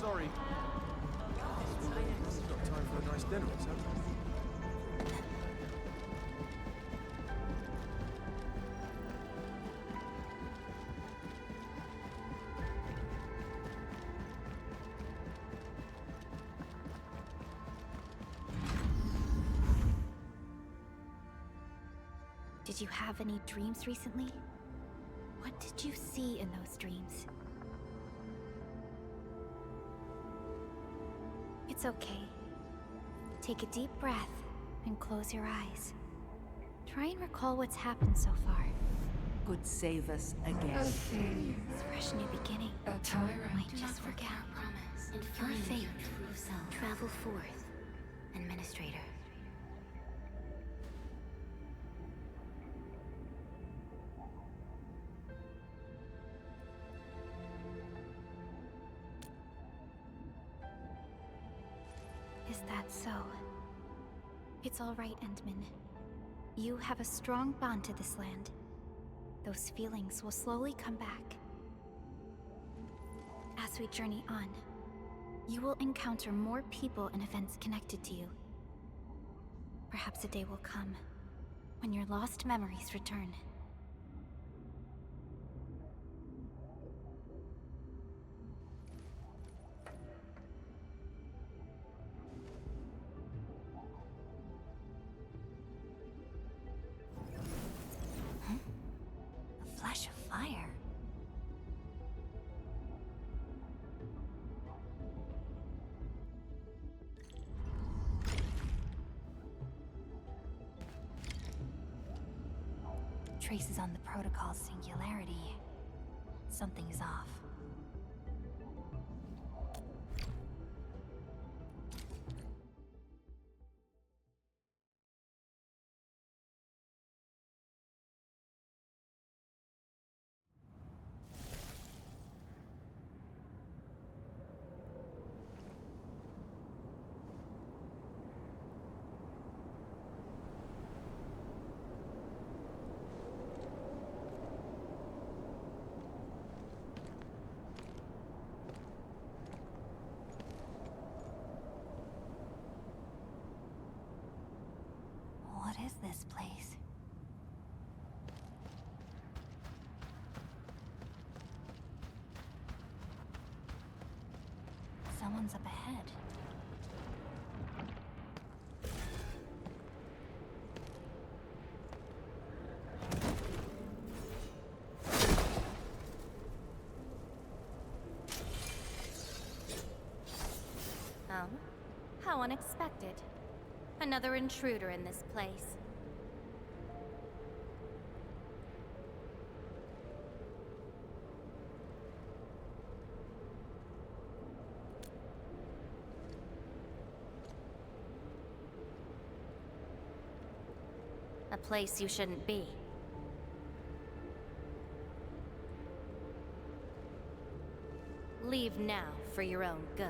sorry. We've got time for a nice dinner or something. Did you have any dreams recently? What did you see in those dreams? It's okay. Take a deep breath and close your eyes. Try and recall what's happened so far. Could save us again. A fresh new beginning. A tyrant. Might just forget. Promise. And Your find fate. your true self. Travel forth, Administrator. Is that so? It's all right, Endman. You have a strong bond to this land. Those feelings will slowly come back. As we journey on, you will encounter more people and events connected to you. Perhaps a day will come when your lost memories return. A flash of fire. Traces on the protocol's singularity. Something's off. What is this place? Someone's up ahead. Oh? How unexpected. Another intruder in this place. A place you shouldn't be. Leave now for your own good.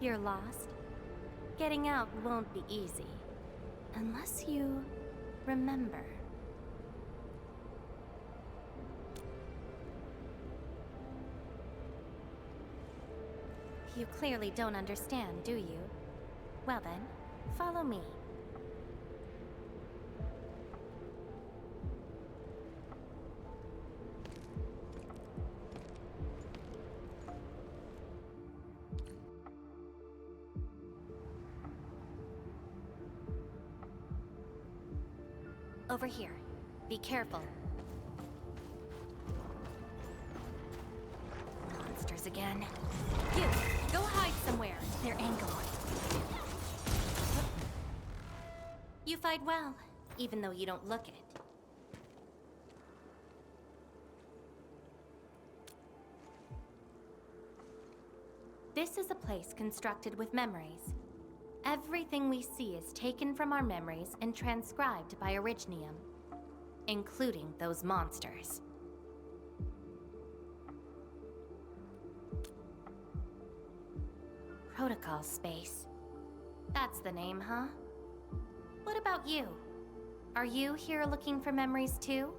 You're lost? Getting out won't be easy. Unless you remember. You clearly don't understand, do you? Well then, follow me. Over here. Be careful. Monsters again. You! Go hide somewhere. Their angle. You fight well, even though you don't look it. This is a place constructed with memories. Everything we see is taken from our memories and transcribed by Orignium, including those monsters. Protocol space. That's the name, huh? What about you? Are you here looking for memories too?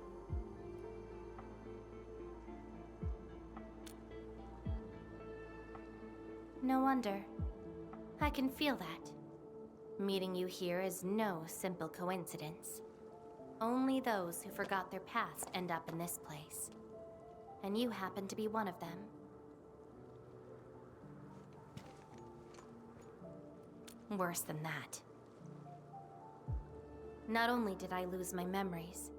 No wonder. I can feel that. Meeting you here is no simple coincidence. Only those who forgot their past end up in this place. And you happen to be one of them. Worse than that. Not only did I lose my memories,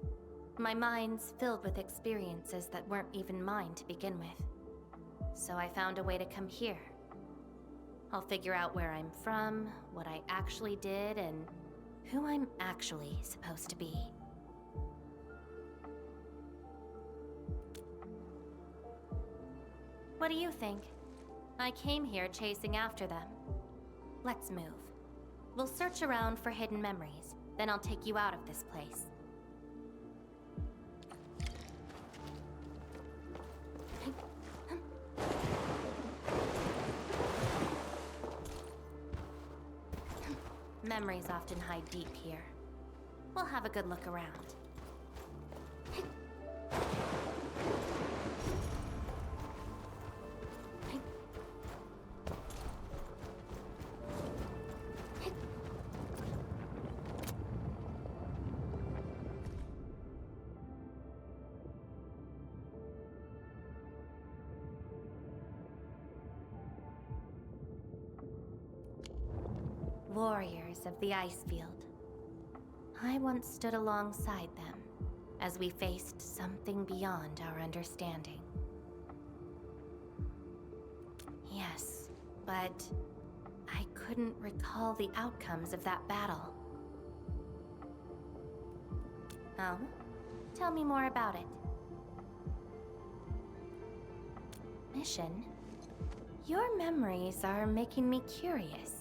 my mind's filled with experiences that weren't even mine to begin with. So I found a way to come here. I'll figure out where I'm from, what I actually did, and who I'm actually supposed to be. What do you think? I came here chasing after them. Let's move. We'll search around for hidden memories, then I'll take you out of this place. Memories often hide deep here. We'll have a good look around. Warriors of the Icefield. I once stood alongside them as we faced something beyond our understanding. Yes, but I couldn't recall the outcomes of that battle. Oh? Tell me more about it. Mission? Your memories are making me curious.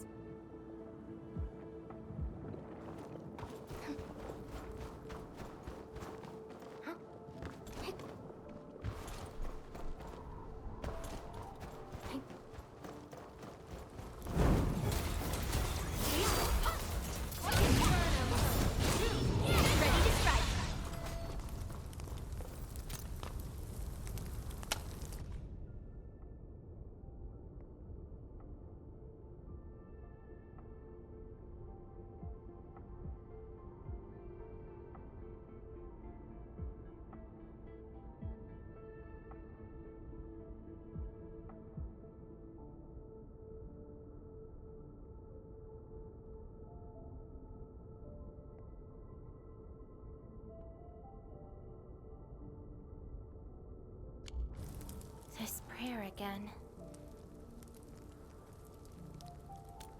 This prayer again.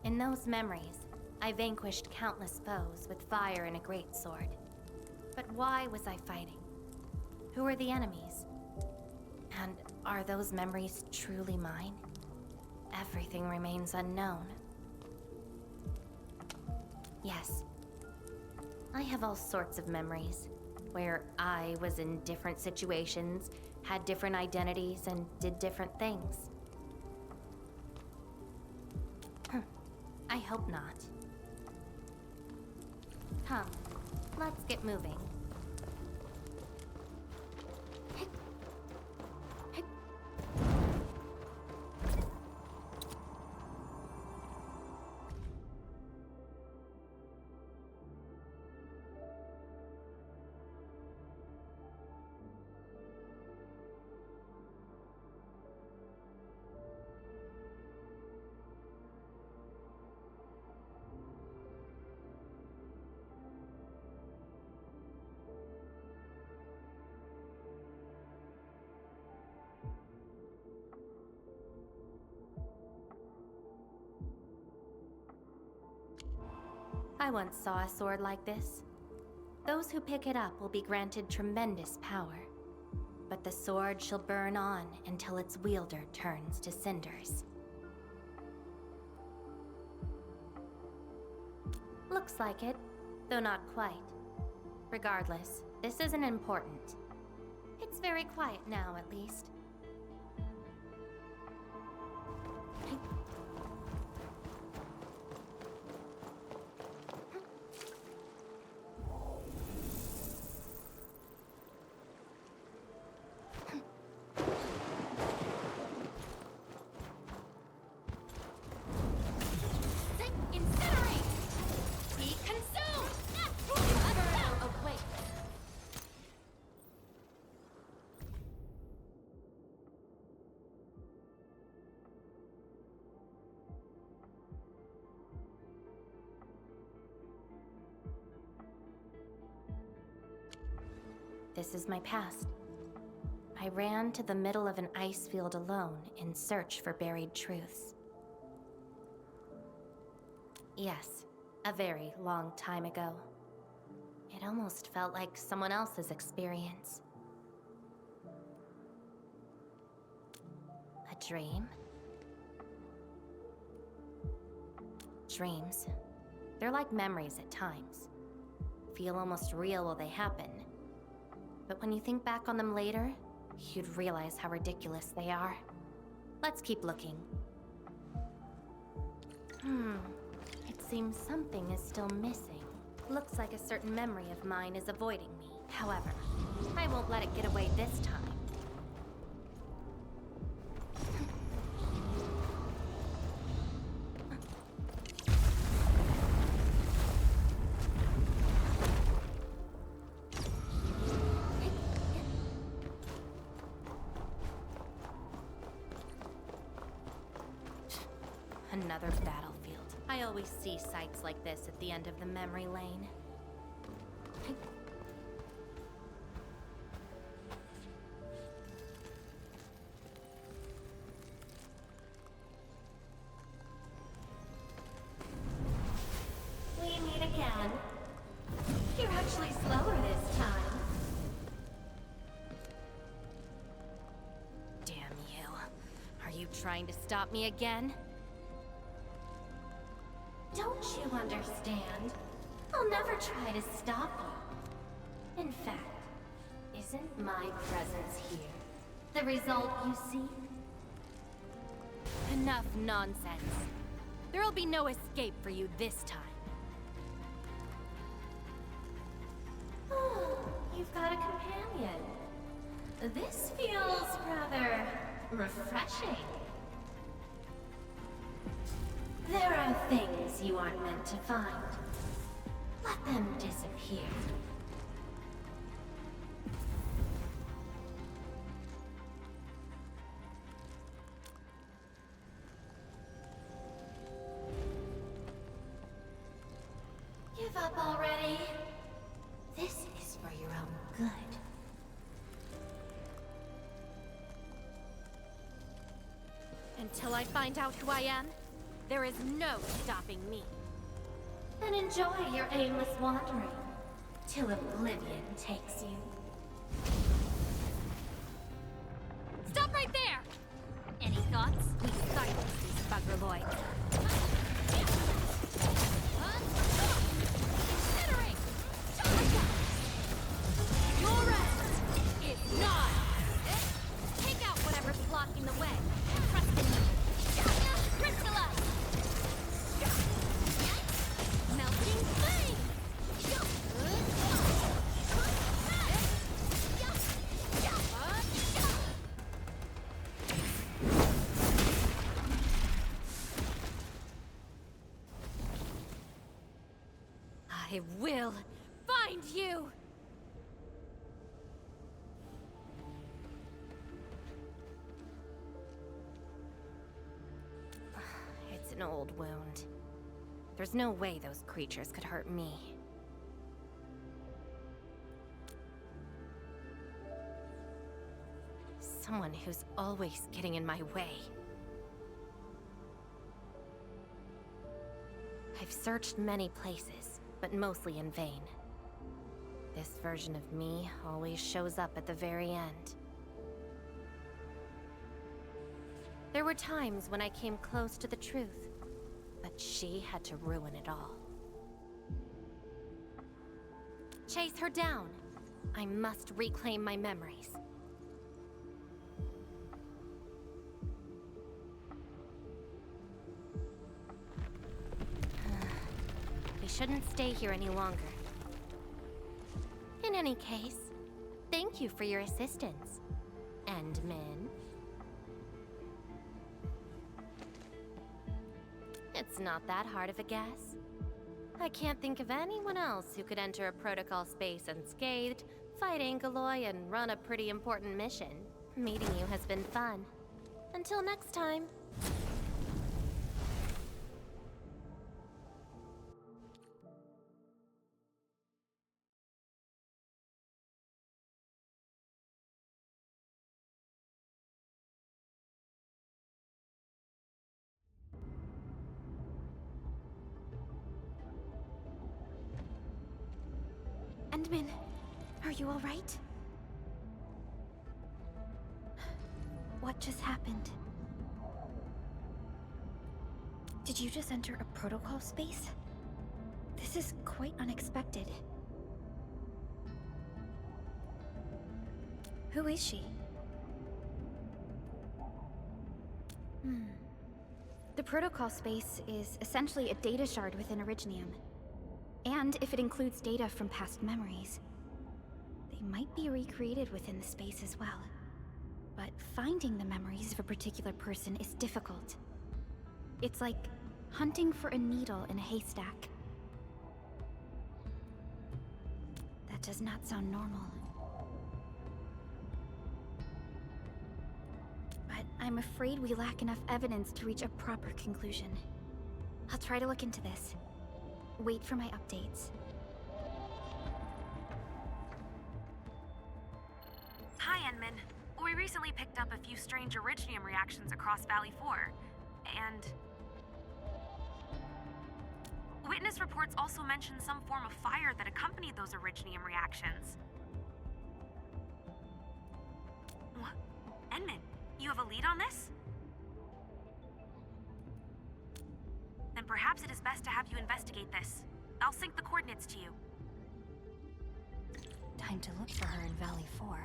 In those memories, I vanquished countless foes with fire and a great sword. But why was I fighting? Who were the enemies? And are those memories truly mine? Everything remains unknown. Yes. I have all sorts of memories, where I was in different situations, had different identities, and did different things. I hope not. Come, let's get moving. I once saw a sword like this. Those who pick it up will be granted tremendous power, but the sword shall burn on until its wielder turns to cinders. Looks like it, though not quite. Regardless, this isn't important. It's very quiet now, at least. This is my past. I ran to the middle of an ice field alone in search for buried truths. Yes, a very long time ago. It almost felt like someone else's experience. A dream? Dreams. They're like memories at times. Feel almost real while they happen. But when you think back on them later, you'd realize how ridiculous they are. Let's keep looking. It seems something is still missing. Looks like a certain memory of mine is avoiding me. However, I won't let it get away this time. Another battlefield. I always see sights like this at the end of the memory lane. We meet again. You're actually slower this time. Damn you. Are you trying to stop me again? Don't you understand? I'll never try to stop you. In fact, isn't my presence here the result you seek? Enough nonsense. There'll be no escape for you this time. Oh, you've got a companion. This feels rather refreshing. There are things you aren't meant to find. Let them disappear. Give up already. This is for your own good. Until I find out who I am, there is no stopping me. Then enjoy your aimless wandering, till oblivion takes you. Stop right there! Any thoughts? We silence these buggerloids. Incinerate! Your rest is not! Take out whatever's blocking the way. Trust in me. Crystallize! Melting flame! I will find you! It's an old wound. There's no way those creatures could hurt me. Someone who's always getting in my way. I've searched many places, but mostly in vain. This version of me always shows up at the very end. There were times when I came close to the truth, but she had to ruin it all. Chase her down. I must reclaim my memories. We shouldn't stay here any longer. In any case, thank you for your assistance, Endmin. It's not that hard of a guess. I can't think of anyone else who could enter a protocol space unscathed, fight Angeloi, and run a pretty important mission. Meeting you has been fun. Until next time. Endman, are you alright? What just happened? Did you just enter a protocol space? This is quite unexpected. Who is she? The protocol space is essentially a data shard within Originium. And if it includes data from past memories, they might be recreated within the space as well. But finding the memories of a particular person is difficult. It's like hunting for a needle in a haystack. That does not sound normal. But I'm afraid we lack enough evidence to reach a proper conclusion. I'll try to look into this. Wait for my updates. Hi, Enman. We recently picked up a few strange Originium reactions across Valley 4, and... Witness reports also mention some form of fire that accompanied those Originium reactions. What? Enman, you have a lead on this? Then perhaps it is best to have you investigate this. I'll sync the coordinates to you. Time to look for her in Valley 4.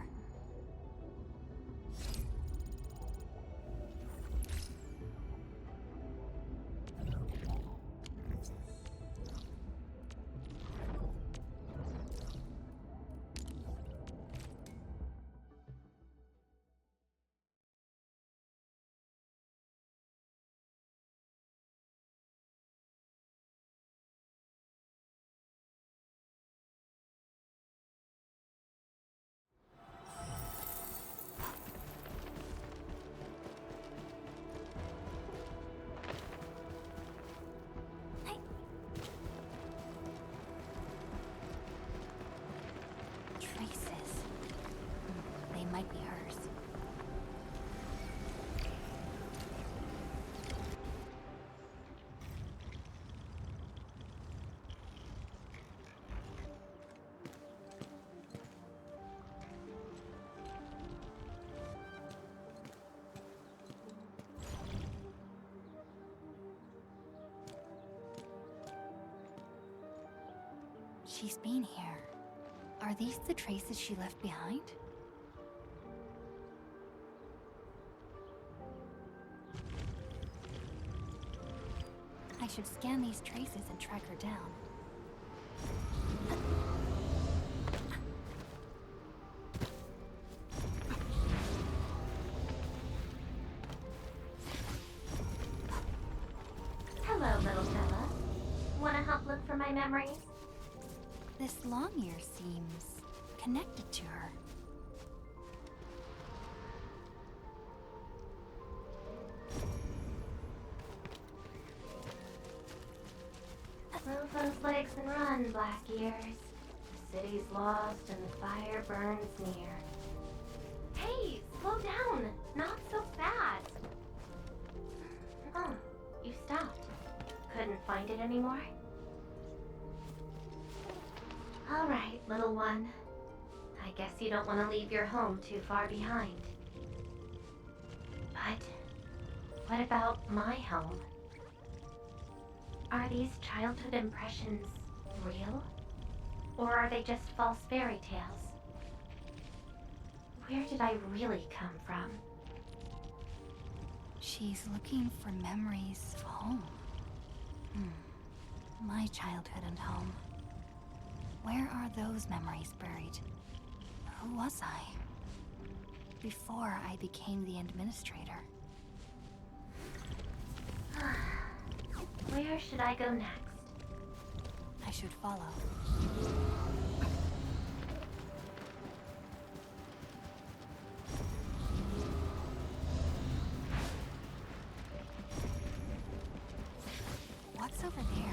Traces. They might be hers. She's been here. Are these the traces she left behind? I should scan these traces and track her down. Hello, little fella. Wanna help look for my memories? This long ear seems connected to her. Move those legs and run, Black Ears. The city's lost and the fire burns near. Hey, slow down! Not so fast! Oh, you stopped. Couldn't find it anymore? Alright, little one. I guess you don't want to leave your home too far behind. But what about my home? Are these childhood impressions real? Or are they just false fairy tales? Where did I really come from? She's looking for memories of home. My childhood and home. Where are those memories buried? Who was I? Before I became the administrator. Where should I go next? I should follow. What's over there?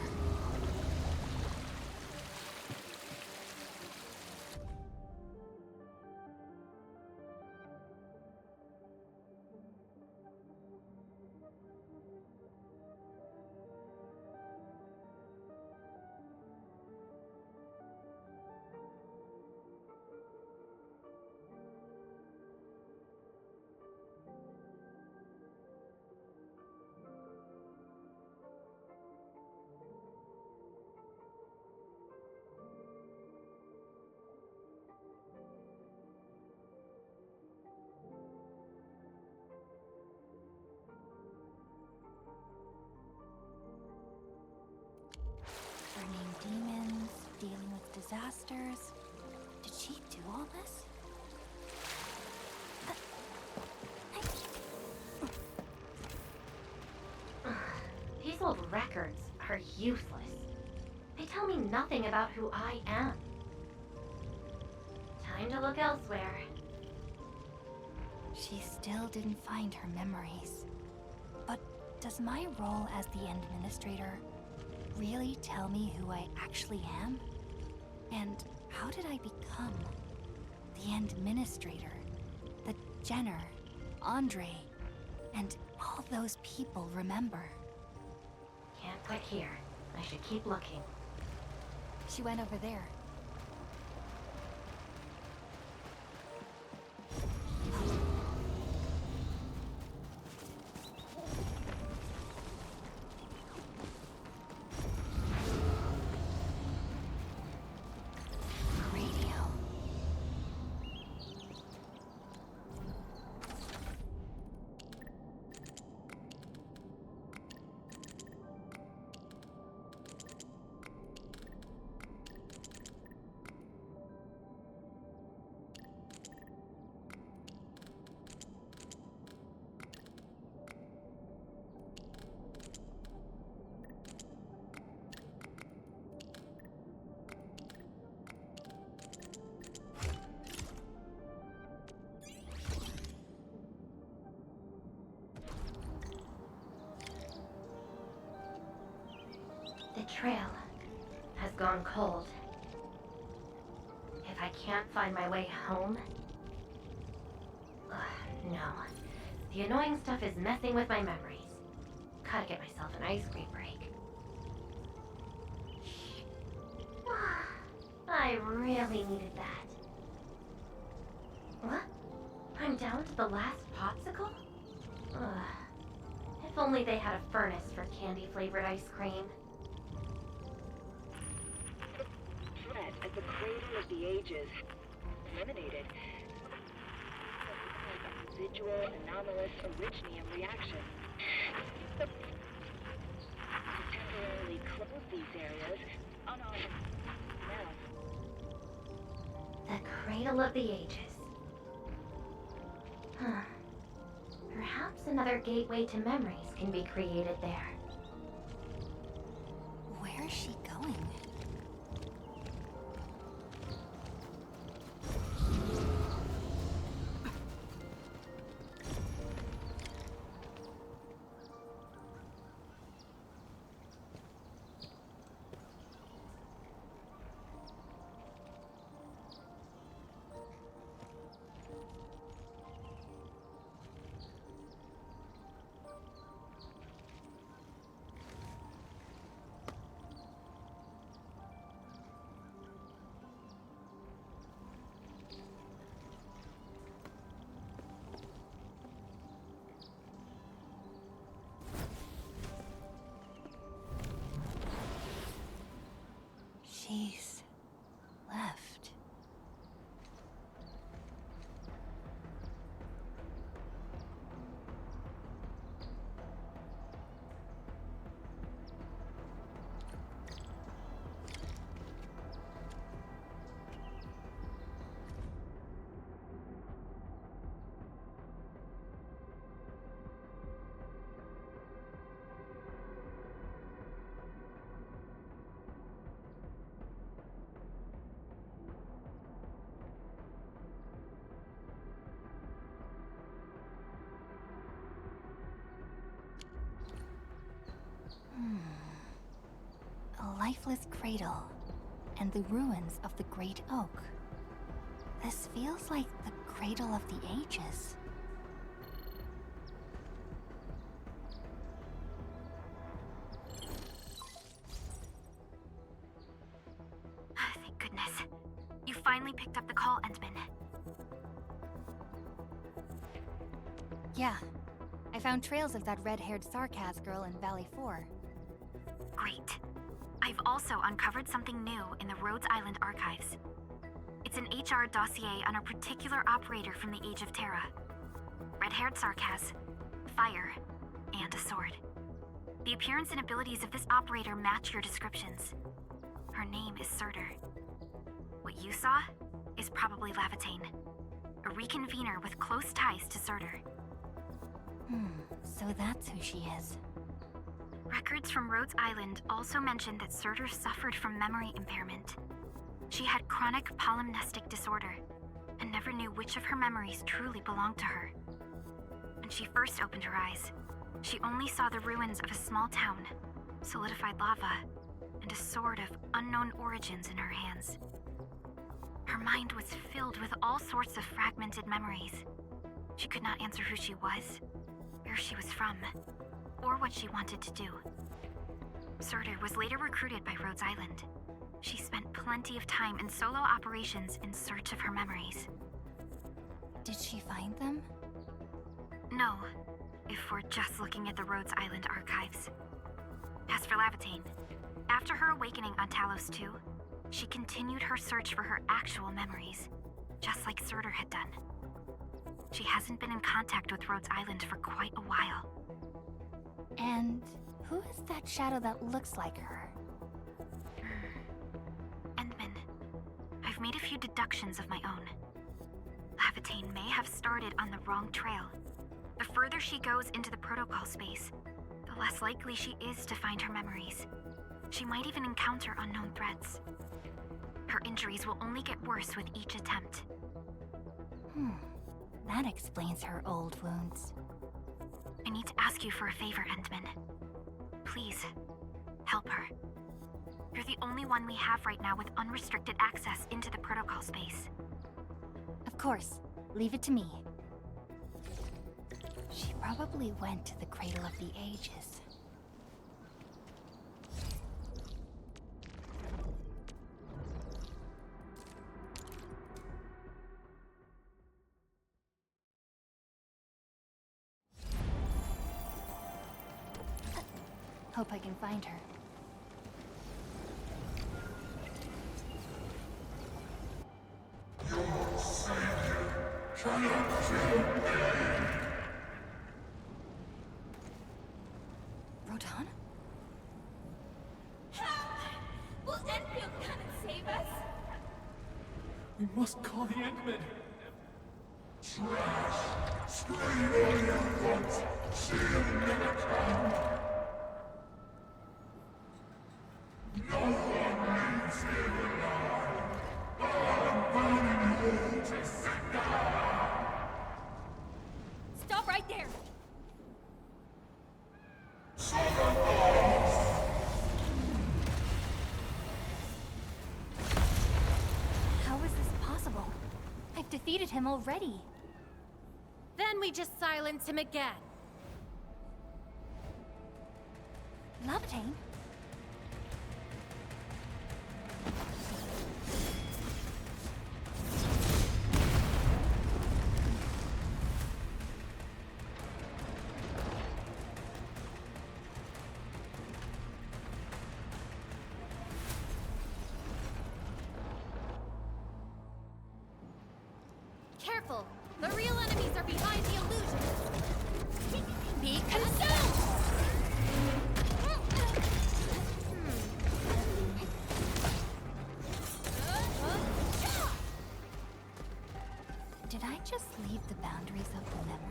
blasters. Did she do all this? These old records are useless. They tell me nothing about who I am. Time to look elsewhere. She still didn't find her memories. But does my role as the administrator really tell me who I actually am? And how did I become the administrator, the Jenner, Andre, and all those people remember? Can't quit here. I should keep looking. She went over there. The trail has gone cold. If I can't find my way home... no. The annoying stuff is messing with my memories. Gotta get myself an ice cream break. I really needed that. What? I'm down to the last popsicle? If only they had a furnace for candy-flavored ice cream. Threat at the Cradle of the Ages. Eliminated. Residual anomalous originium reaction. Temporarily close these areas. Now. The Cradle of the Ages. Huh. Perhaps another gateway to memories can be created there. Where's she going? She's left. A lifeless cradle, and the ruins of the Great Oak. This feels like the Cradle of the Ages. Thank goodness. You finally picked up the call, Endman. Yeah, I found trails of that red-haired Sarkaz girl in Valley 4. Great. I've also uncovered something new in the Rhodes Island archives. It's an HR dossier on a particular operator from the Age of Terra. Red-haired Sarkaz, fire, and a sword. The appearance and abilities of this operator match your descriptions. Her name is Surtur. What you saw is probably Laevatain, a reconvener with close ties to Surtur. So that's who she is. Records from Rhodes Island also mention that Surtur suffered from memory impairment. She had chronic polymnestic disorder and never knew which of her memories truly belonged to her. When she first opened her eyes, she only saw the ruins of a small town, solidified lava, and a sword of unknown origins in her hands. Her mind was filled with all sorts of fragmented memories. She could not answer who she was, where she was from, or what she wanted to do. Surtur was later recruited by Rhodes Island. She spent plenty of time in solo operations in search of her memories. Did she find them? No, if we're just looking at the Rhodes Island archives. As for Laevatain, after her awakening on Talos 2, she continued her search for her actual memories, just like Surtur had done. She hasn't been in contact with Rhodes Island for quite a while. And who is that shadow that looks like her? Endman, I've made a few deductions of my own. Laevatain may have started on the wrong trail. The further she goes into the protocol space, the less likely she is to find her memories. She might even encounter unknown threats. Her injuries will only get worse with each attempt. That explains her old wounds. I need to ask you for a favor, Endman. Please, help her. You're the only one we have right now with unrestricted access into the protocol space. Of course, leave it to me. She probably went to the Cradle of the Ages. Hope I can find her. Your savior triumphant. Rodan? Will Endfield come and save us? We must call the Endmen. Trash. Scream all you want. She'll never come. No one leaves here alive. I'm burning you to cinder. Stop right there! How is this possible? I've defeated him already. Then we just silence him again. Laevatain? Careful! The real enemies are behind the illusion! Be consumed! Did I just leave the boundaries of the memory?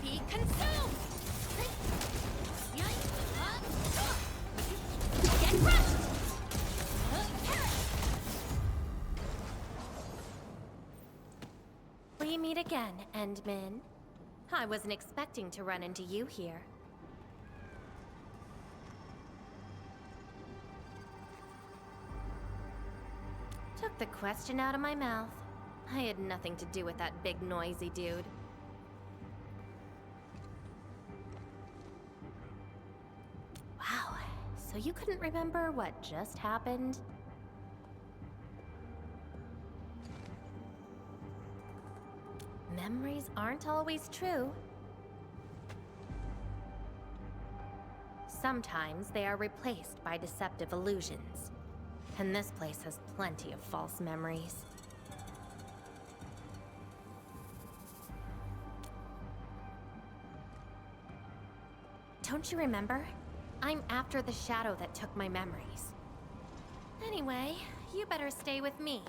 Be consumed! Get crushed! We meet again, Endman. I wasn't expecting to run into you here. Took the question out of my mouth. I had nothing to do with that big noisy dude. Wow, so you couldn't remember what just happened? Memories aren't always true. sometimes they are replaced by deceptive illusions. And this place has plenty of false memories. Don't you remember? I'm after the shadow that took my memories. Anyway, you better stay with me.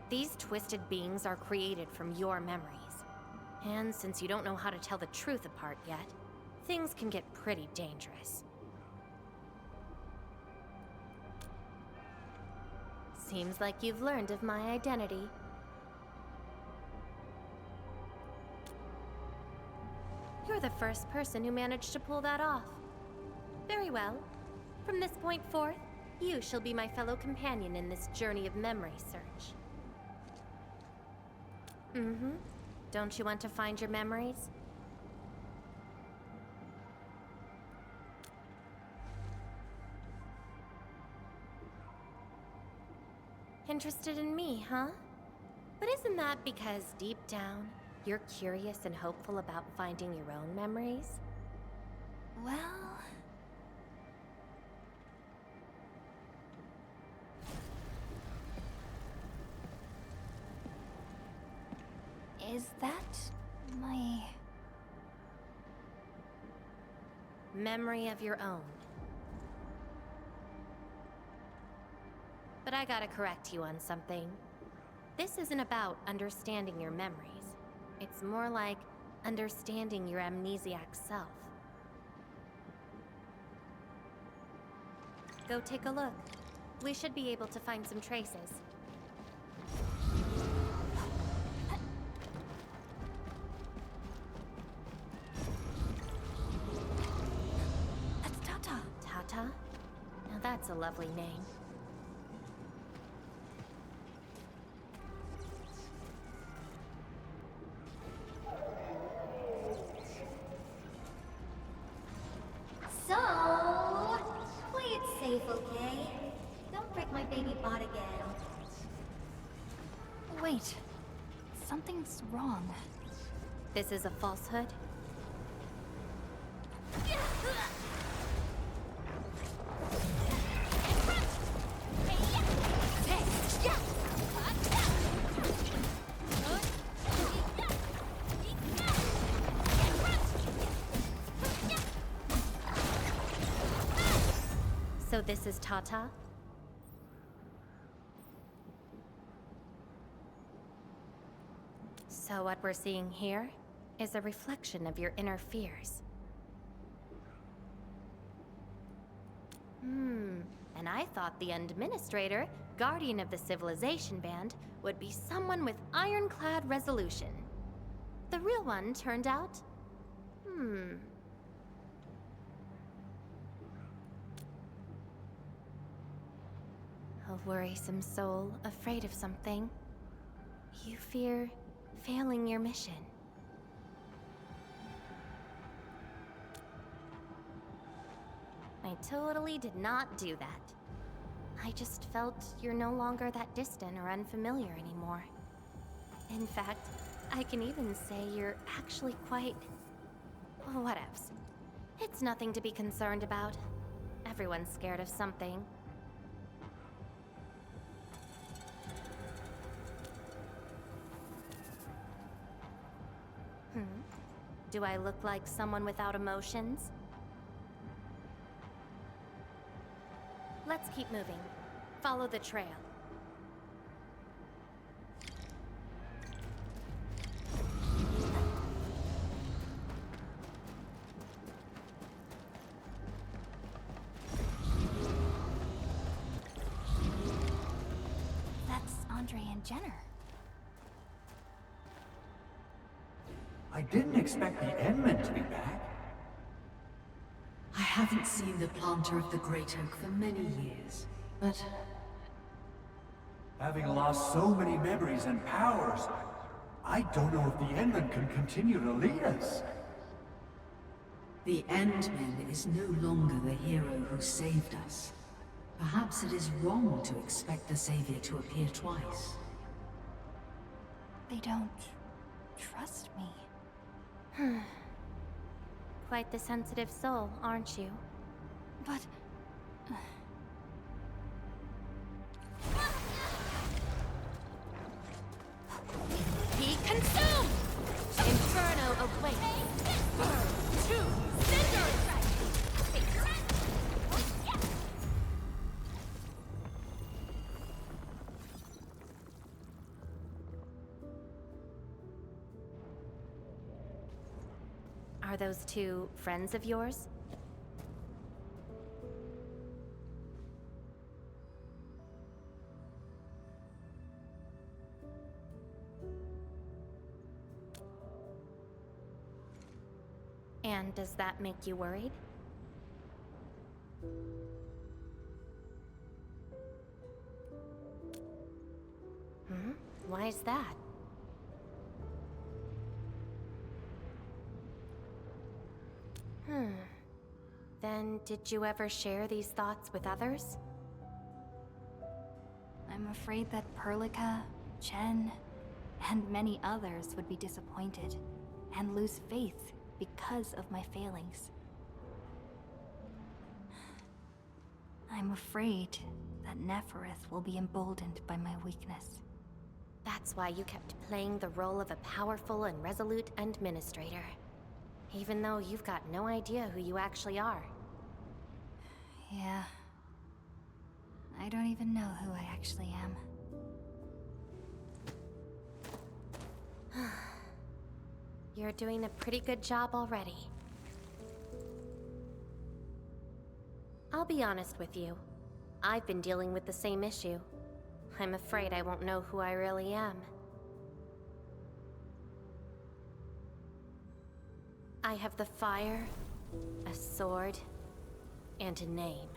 These twisted beings are created from your memories. And since you don't know how to tell the truth apart yet, things can get pretty dangerous. Seems like you've learned of my identity. You're the first person who managed to pull that off. Very well. From this point forth, you shall be my fellow companion in this journey of memory search. Mm-hmm. Don't you want to find your memories? Interested in me, huh? But isn't that because deep down, you're curious and hopeful about finding your own memories? Well... Is that my... Memory of your own. But I gotta correct you on something. This isn't about understanding your memories. It's more like understanding your amnesiac self. Go take a look. We should be able to find some traces. That's Tata. Tata? Now that's a lovely name. So, play it safe, okay? Don't break my baby bot again. Wait. Something's wrong. This is a falsehood? So this is Tata? So what we're seeing here is a reflection of your inner fears. And I thought the Administrator, Guardian of the Civilization Band, would be someone with ironclad resolution. The real one turned out... A worrisome soul, afraid of something. You fear failing your mission. I totally did not do that. I just felt you're no longer that distant or unfamiliar anymore. In fact, I can even say you're actually quite... whatevs. It's nothing to be concerned about. Everyone's scared of something. Do I look like someone without emotions? Let's keep moving. Follow the trail. That's Andre and Jenner. I didn't expect the Endmen to be back. I haven't seen the planter of the Great Oak for many years, but Having lost so many memories and powers, I don't know if the Endmen can continue to lead us. the Endman is no longer the hero who saved us. Perhaps it is wrong to expect the Savior to appear twice. They don't trust me. quite the sensitive soul, aren't you? But... Be consumed! Inferno awaits! Burn to cinders! Are those two friends of yours? And does that make you worried? Why is that? Then did you ever share these thoughts with others? I'm afraid that Perlica, Chen, and many others would be disappointed and lose faith because of my failings. I'm afraid that Nefereth will be emboldened by my weakness. That's why you kept playing the role of a powerful and resolute administrator. Even though you've got no idea who you actually are. Yeah. I don't even know who I actually am. You're doing a pretty good job already. I'll be honest with you. I've been dealing with the same issue. I'm afraid I won't know who I really am. I have the fire, a sword, and a name.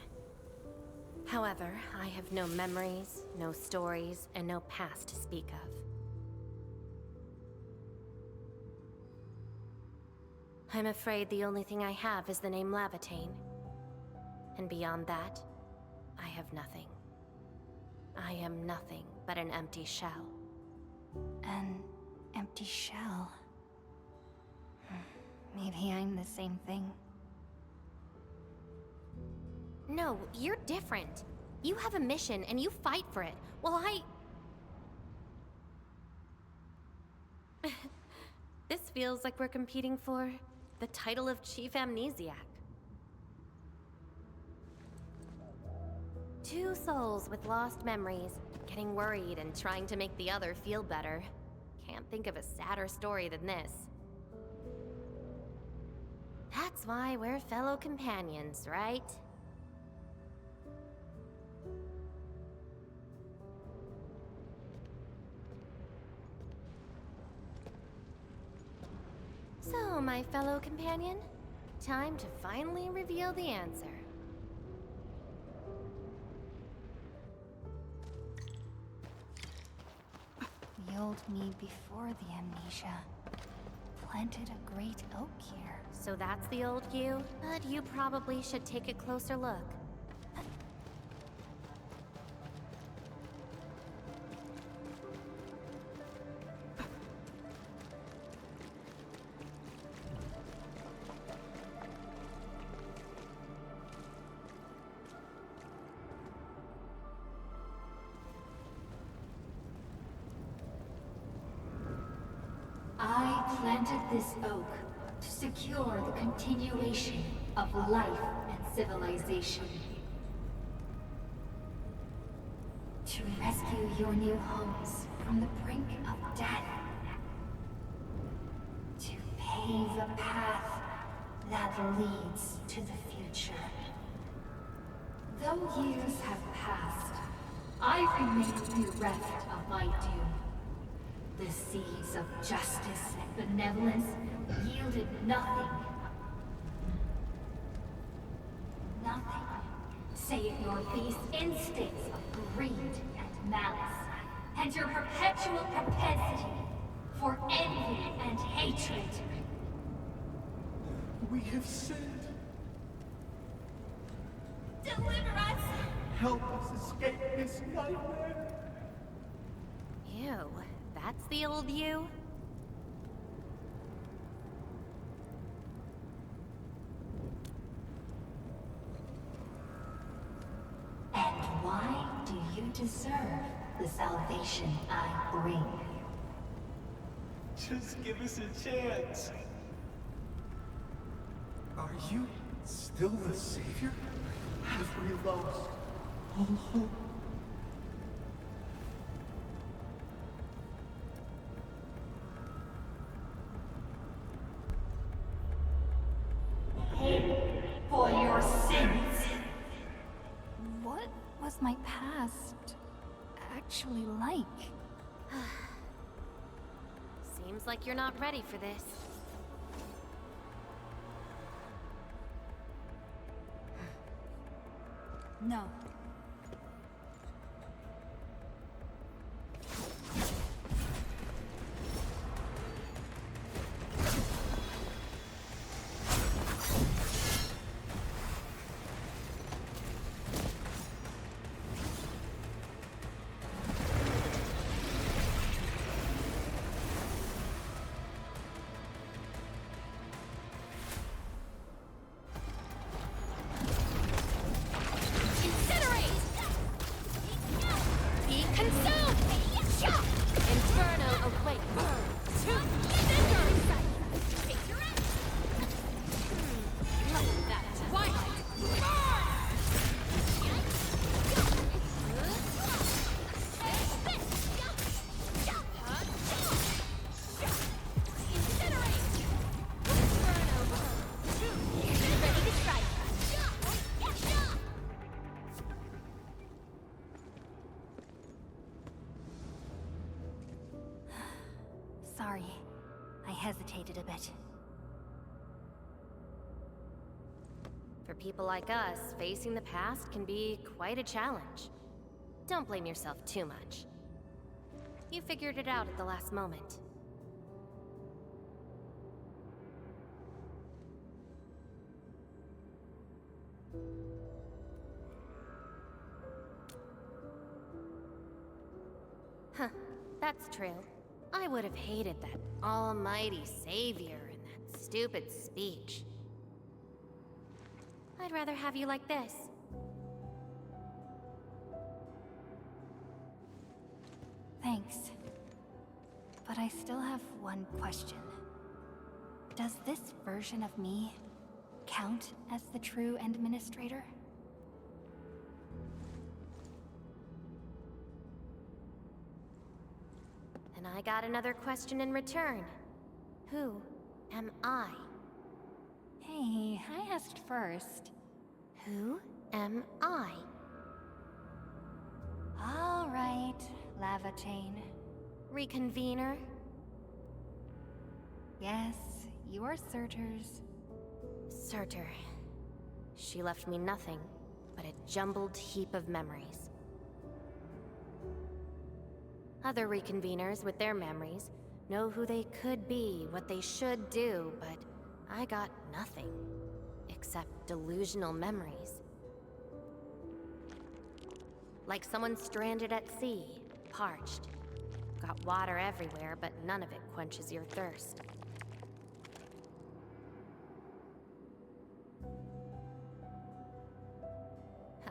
However, I have no memories, no stories, and no past to speak of. I'm afraid the only thing I have is the name Laevatain. And beyond that, I have nothing. I am nothing but an empty shell. An empty shell? Maybe I'm the same thing. No, you're different. You have a mission and you fight for it, while This feels like we're competing for the title of Chief Amnesiac. Two souls with lost memories, getting worried and trying to make the other feel better. Can't think of a sadder story than this. That's why we're fellow companions, right? So, my fellow companion, time to finally reveal the answer. The old me before the amnesia planted a great oak here. So that's the old you? But you probably should take a closer look. I planted this oak to secure the continuation of life and civilization. To rescue your new homes from the brink of death. To pave a path that leads to the future. Though years have passed, I remain bereft of my due. The seeds of justice and benevolence yielded nothing. Nothing, save your base instincts of greed and malice, and your perpetual propensity for envy and hatred. We have sinned. Deliver us! Help us escape this nightmare. Ew, that's the old you? deserve the salvation I bring. Just give us a chance. Are you still the savior? Have we lost all hope? Pay for your sins. What was my past actually like? Seems like you're not ready for this. No. Sorry, I hesitated a bit. For people like us, facing the past can be quite a challenge. Don't blame yourself too much. You figured it out at the last moment. Huh, that's true. I would have hated that almighty savior and that stupid speech. I'd rather have you like this. Thanks. But I still have one question. Does this version of me count as the true Administrator? And I got another question in return. Who am I? Hey, I asked first. Who am I? All right, Laevatain. Reconvener? Yes, you are Surtur's. Surtur. She left me nothing but a jumbled heap of memories. Other reconveners with their memories know who they could be, what they should do, but I got nothing except delusional memories. Like someone stranded at sea, parched. Got water everywhere, but none of it quenches your thirst.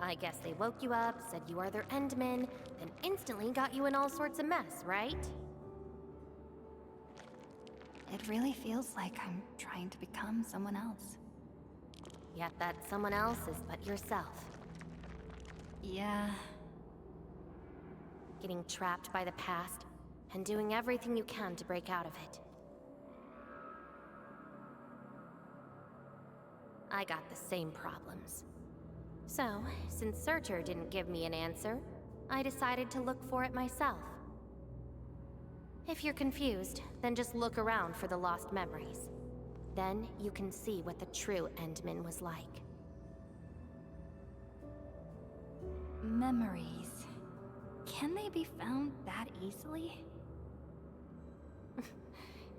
I guess they woke you up, said you are their endman, then instantly got you in all sorts of mess, right? It really feels like I'm trying to become someone else. Yet that someone else is but yourself. Yeah. Getting trapped by the past, and doing everything you can to break out of it. I got the same problems. So, since Surtur didn't give me an answer, I decided to look for it myself. If you're confused, then just look around for the lost memories. Then you can see what the true Endman was like. Memories. Can they be found that easily?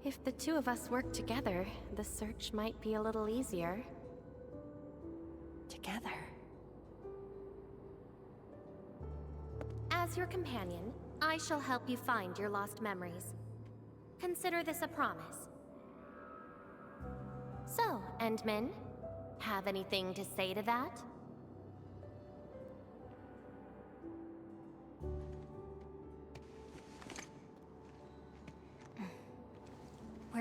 If the two of us work together, the search might be a little easier. Together? As your companion, I shall help you find your lost memories. Consider this a promise. So, Endman, have anything to say to that?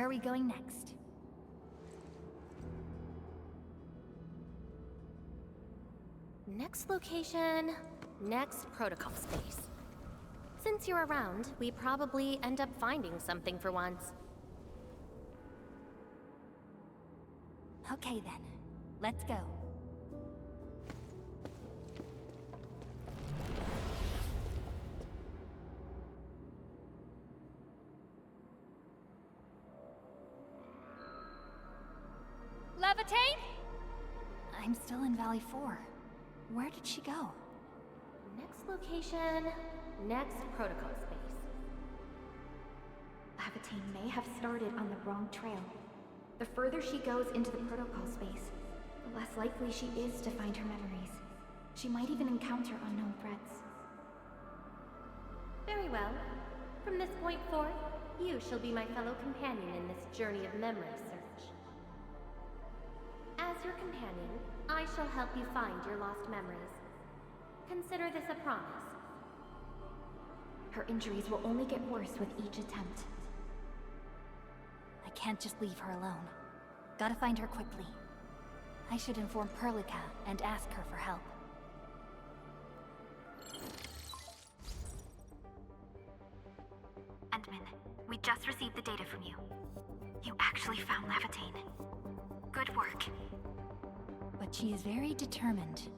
Where are we going next? Next location, next protocol space. Since you're around, we probably end up finding something for once. Okay then, let's go. Laevatain? I'm still in Valley 4. Where did she go? Next location, next protocol space. Laevatain may have started on the wrong trail. The further she goes into the protocol space, the less likely she is to find her memories. She might even encounter unknown threats. Very well. From this point forth, you shall be my fellow companion in this journey of memory search. As your companion, I shall help you find your lost memories. Consider this a promise. Her injuries will only get worse with each attempt. I can't just leave her alone. Gotta find her quickly. I should inform Perlica and ask her for help. Endman, we just received the data from you. You actually found Laevatain. Good work. But she is very determined.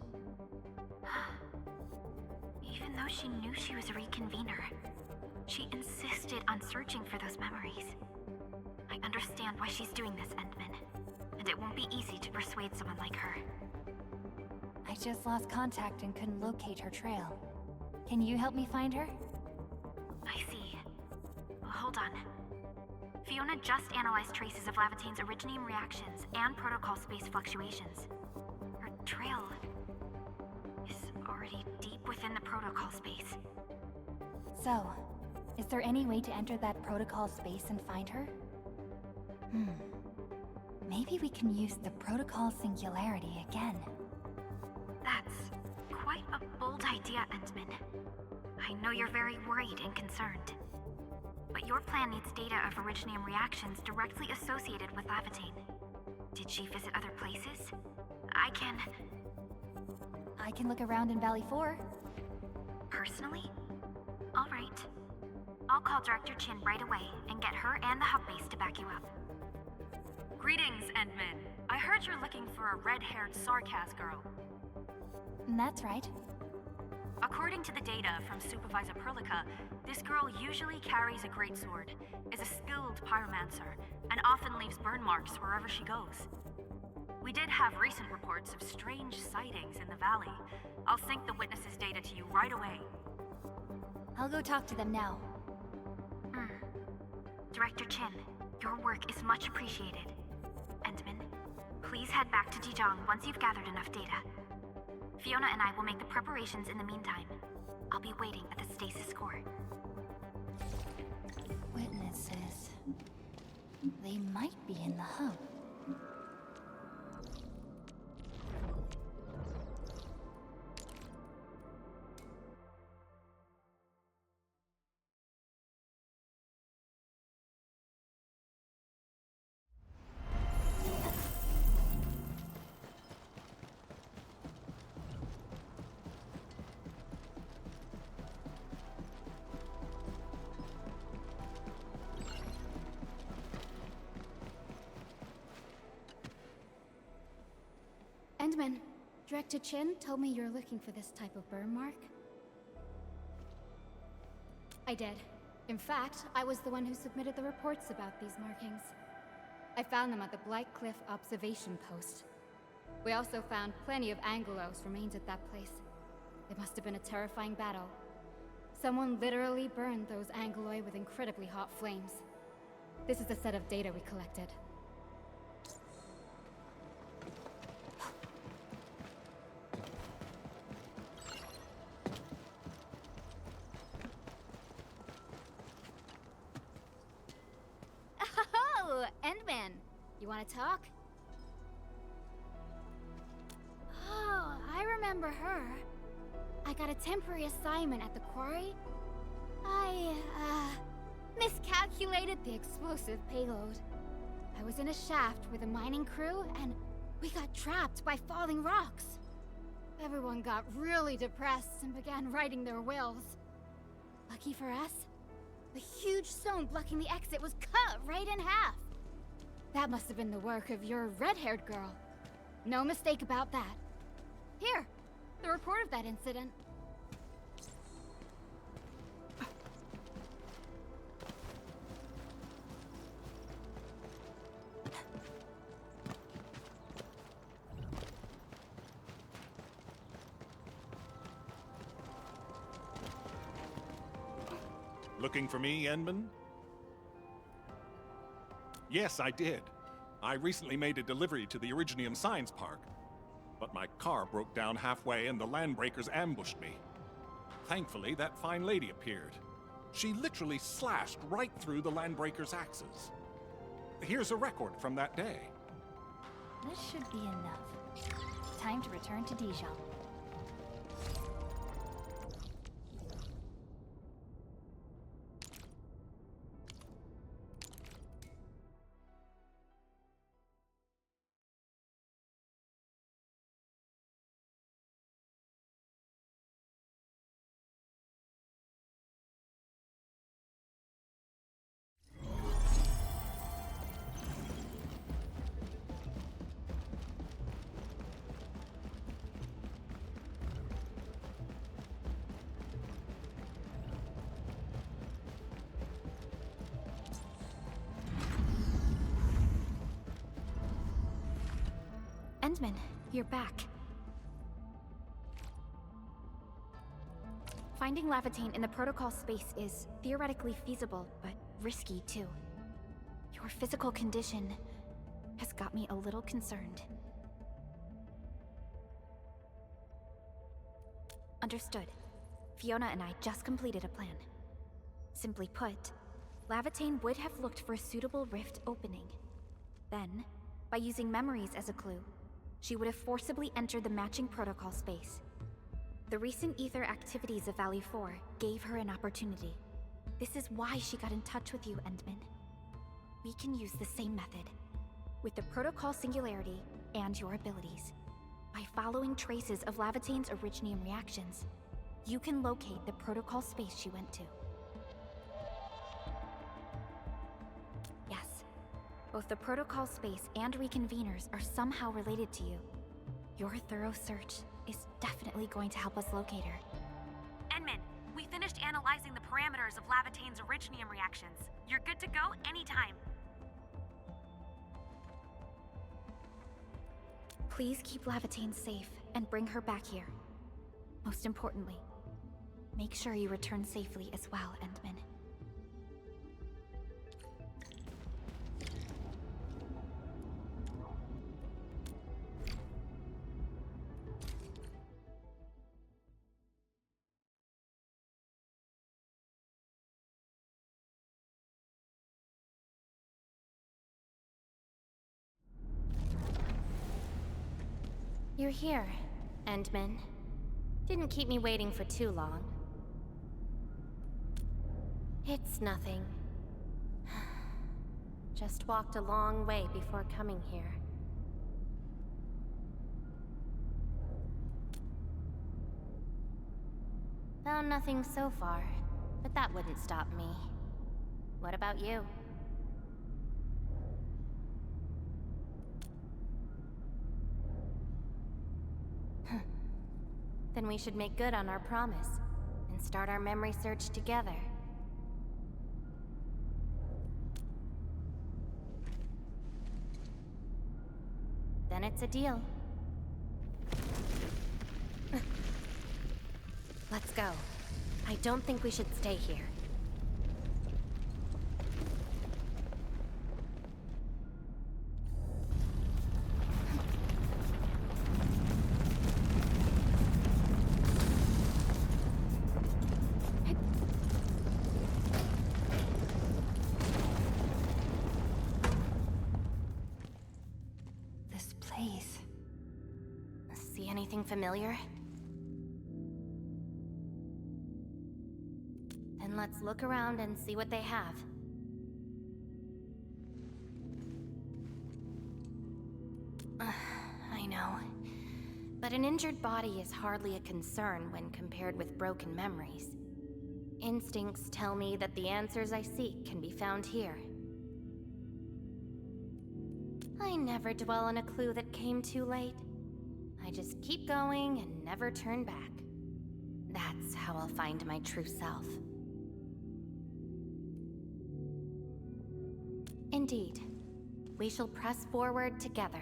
Even though she knew she was a reconvener, she insisted on searching for those memories. I understand why she's doing this, Endman, and it won't be easy to persuade someone like her. I just lost contact and couldn't locate her trail. Can you help me find her? I see. Hold on. Fiona just analyzed traces of Laevatain's originium reactions and protocol space fluctuations. Her trail is already deep within the protocol space. So, is there any way to enter that protocol space and find her? Maybe we can use the protocol singularity again. That's quite a bold idea, Endman. I know you're very worried and concerned. But your plan needs data of originium reactions directly associated with Laevatain. Did she visit other places? I can look around in Valley 4. Personally? All right. I'll call Director Chin right away and get her and the hub base to back you up. Greetings, Endman. I heard you're looking for a red-haired Sarkaz girl. That's right. According to the data from Supervisor Perlica, this girl usually carries a greatsword, is a skilled pyromancer, and often leaves burn marks wherever she goes. We did have recent reports of strange sightings in the valley. I'll sync the witnesses' data to you right away. I'll go talk to them now. Director Chin, your work is much appreciated. Endman, please head back to Dijong once you've gathered enough data. Fiona and I will make the preparations in the meantime. I'll be waiting at the stasis core. Witnesses. They might be in the hub. Endman, Director Chin told me you're looking for this type of burn mark. I did. In fact, I was the one who submitted the reports about these markings. I found them at the Blight Cliff observation post. We also found plenty of Angelos remains at that place. It must have been a terrifying battle. Someone literally burned those Angeloi with incredibly hot flames. This is the set of data we collected. Oh, Endman, you want to talk? Oh, I remember her. I got a temporary assignment at the quarry. I, miscalculated the explosive payload. I was in a shaft with a mining crew, and we got trapped by falling rocks. Everyone got really depressed and began writing their wills. Lucky for us, the huge stone blocking the exit was cut right in half. That must have been the work of your red-haired girl. No mistake about that. Here, the report of that incident. Looking for me, Endman? Yes, I did. I recently made a delivery to the Originium Science Park, but my car broke down halfway and the landbreakers ambushed me. Thankfully, that fine lady appeared. She literally slashed right through the landbreakers' axes. Here's a record from that day. This should be enough. Time to return to Dijon. Endman, you're back. Finding Laevatain in the protocol space is theoretically feasible, but risky too. Your physical condition has got me a little concerned. Understood. Fiona and I just completed a plan. Simply put, Laevatain would have looked for a suitable rift opening. Then, by using memories as a clue, she would have forcibly entered the matching protocol space. The recent ether activities of Valley 4 gave her an opportunity. This is why she got in touch with you, Endman. We can use the same method, with the protocol singularity and your abilities. By following traces of Laevatain's Originium reactions, you can locate the protocol space she went to. Both the protocol space and reconveners are somehow related to you. Your thorough search is definitely going to help us locate her. Endman, we finished analyzing the parameters of Laevatain's Originium reactions. You're good to go anytime. Please keep Laevatain safe and bring her back here. Most importantly, make sure you return safely as well, Endman. You're here, Endman. Didn't keep me waiting for too long. It's nothing. Just walked a long way before coming here. Found nothing so far, but that wouldn't stop me. What about you? Then we should make good on our promise and start our memory search together. Then it's a deal. Let's go. I don't think we should stay here. Anything familiar? Then let's look around and see what they have. know. But an injured body is hardly a concern when compared with broken memories. Instincts tell me that the answers I seek can be found here. I never dwell on a clue that came too late. I just keep going and never turn back. That's how I'll find my true self. Indeed, we shall press forward together.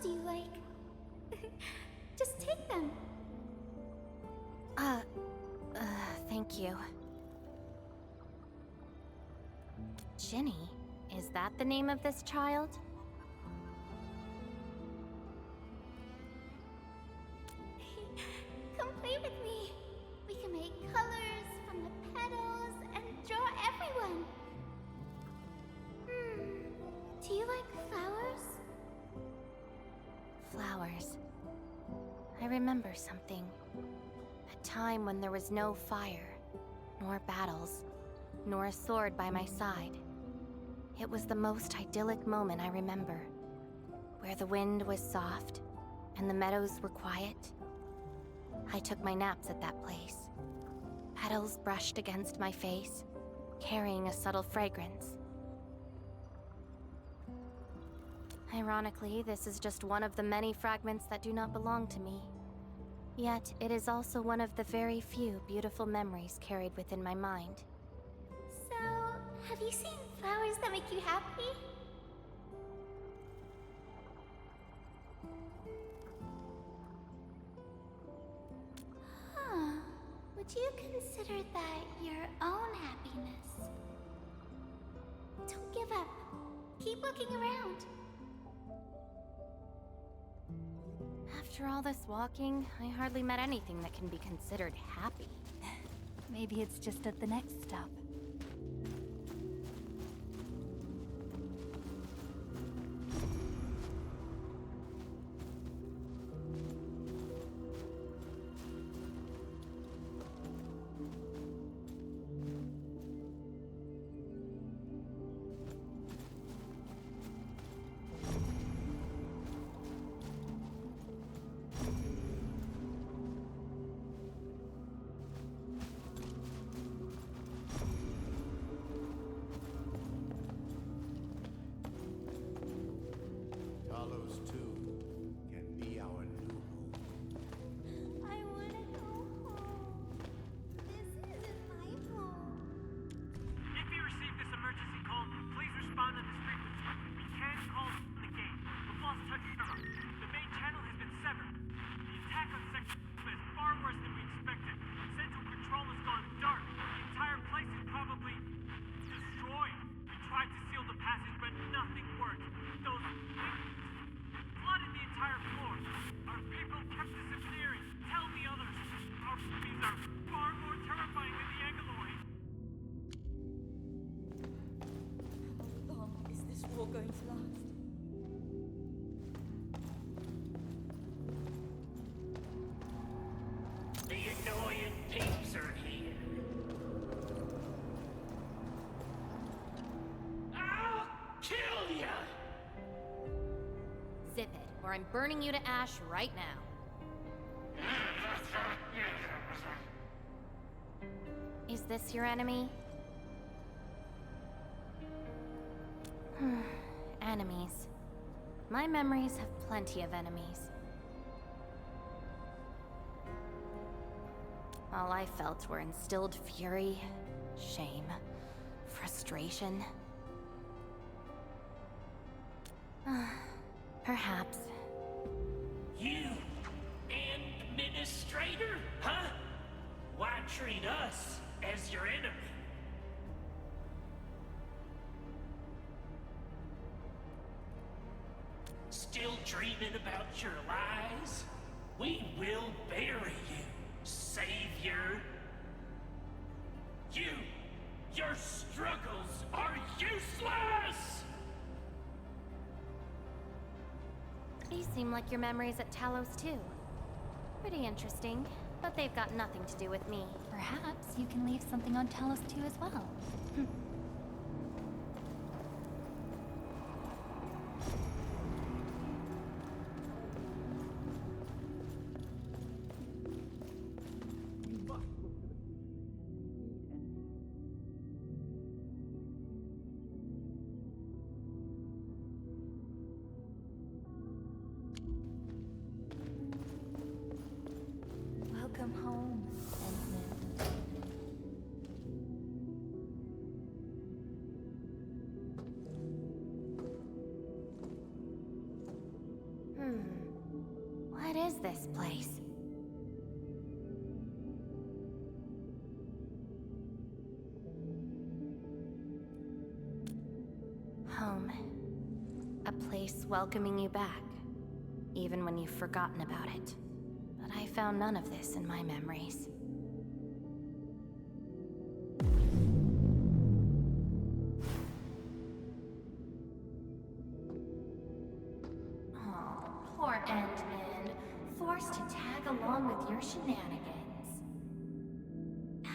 Do you like? Just take them. Thank you. Ginny, is that the name of this child? Come play with me. We can make colors from the petals and draw everyone. Do you like flowers? Flowers. I remember something. A time when there was no fire, nor battles, nor a sword by my side. It was the most idyllic moment I remember, where the wind was soft and the meadows were quiet. I took my naps at that place. Petals brushed against my face, carrying a subtle fragrance. Ironically, this is just one of the many fragments that do not belong to me. Yet, it is also one of the very few beautiful memories carried within my mind. So, have you seen flowers that make you happy? Huh. Would you consider that your own happiness? Don't give up. Keep looking around. After all this walking, I hardly met anything that can be considered happy. Maybe it's just at the next stop. Going to last. The annoying peeps are here. I'll kill ya! Zip it, or I'm burning you to ash right now. Is this your enemy? Enemies. My memories have plenty of enemies. All I felt were instilled fury, shame, frustration. Perhaps. You, administrator, huh? Why treat us as your enemy? still dreaming about your lies? We will bury you, Savior. Your struggles are useless! You seem like your memories at Talos too. Pretty interesting, but they've got nothing to do with me. Perhaps you can leave something on Talos too as well. Welcome home, Endfield. What is this place? Home. A place welcoming you back, even when you've forgotten about it. But I found none of this in my memories. Oh, poor Endman. Forced to tag along with your shenanigans.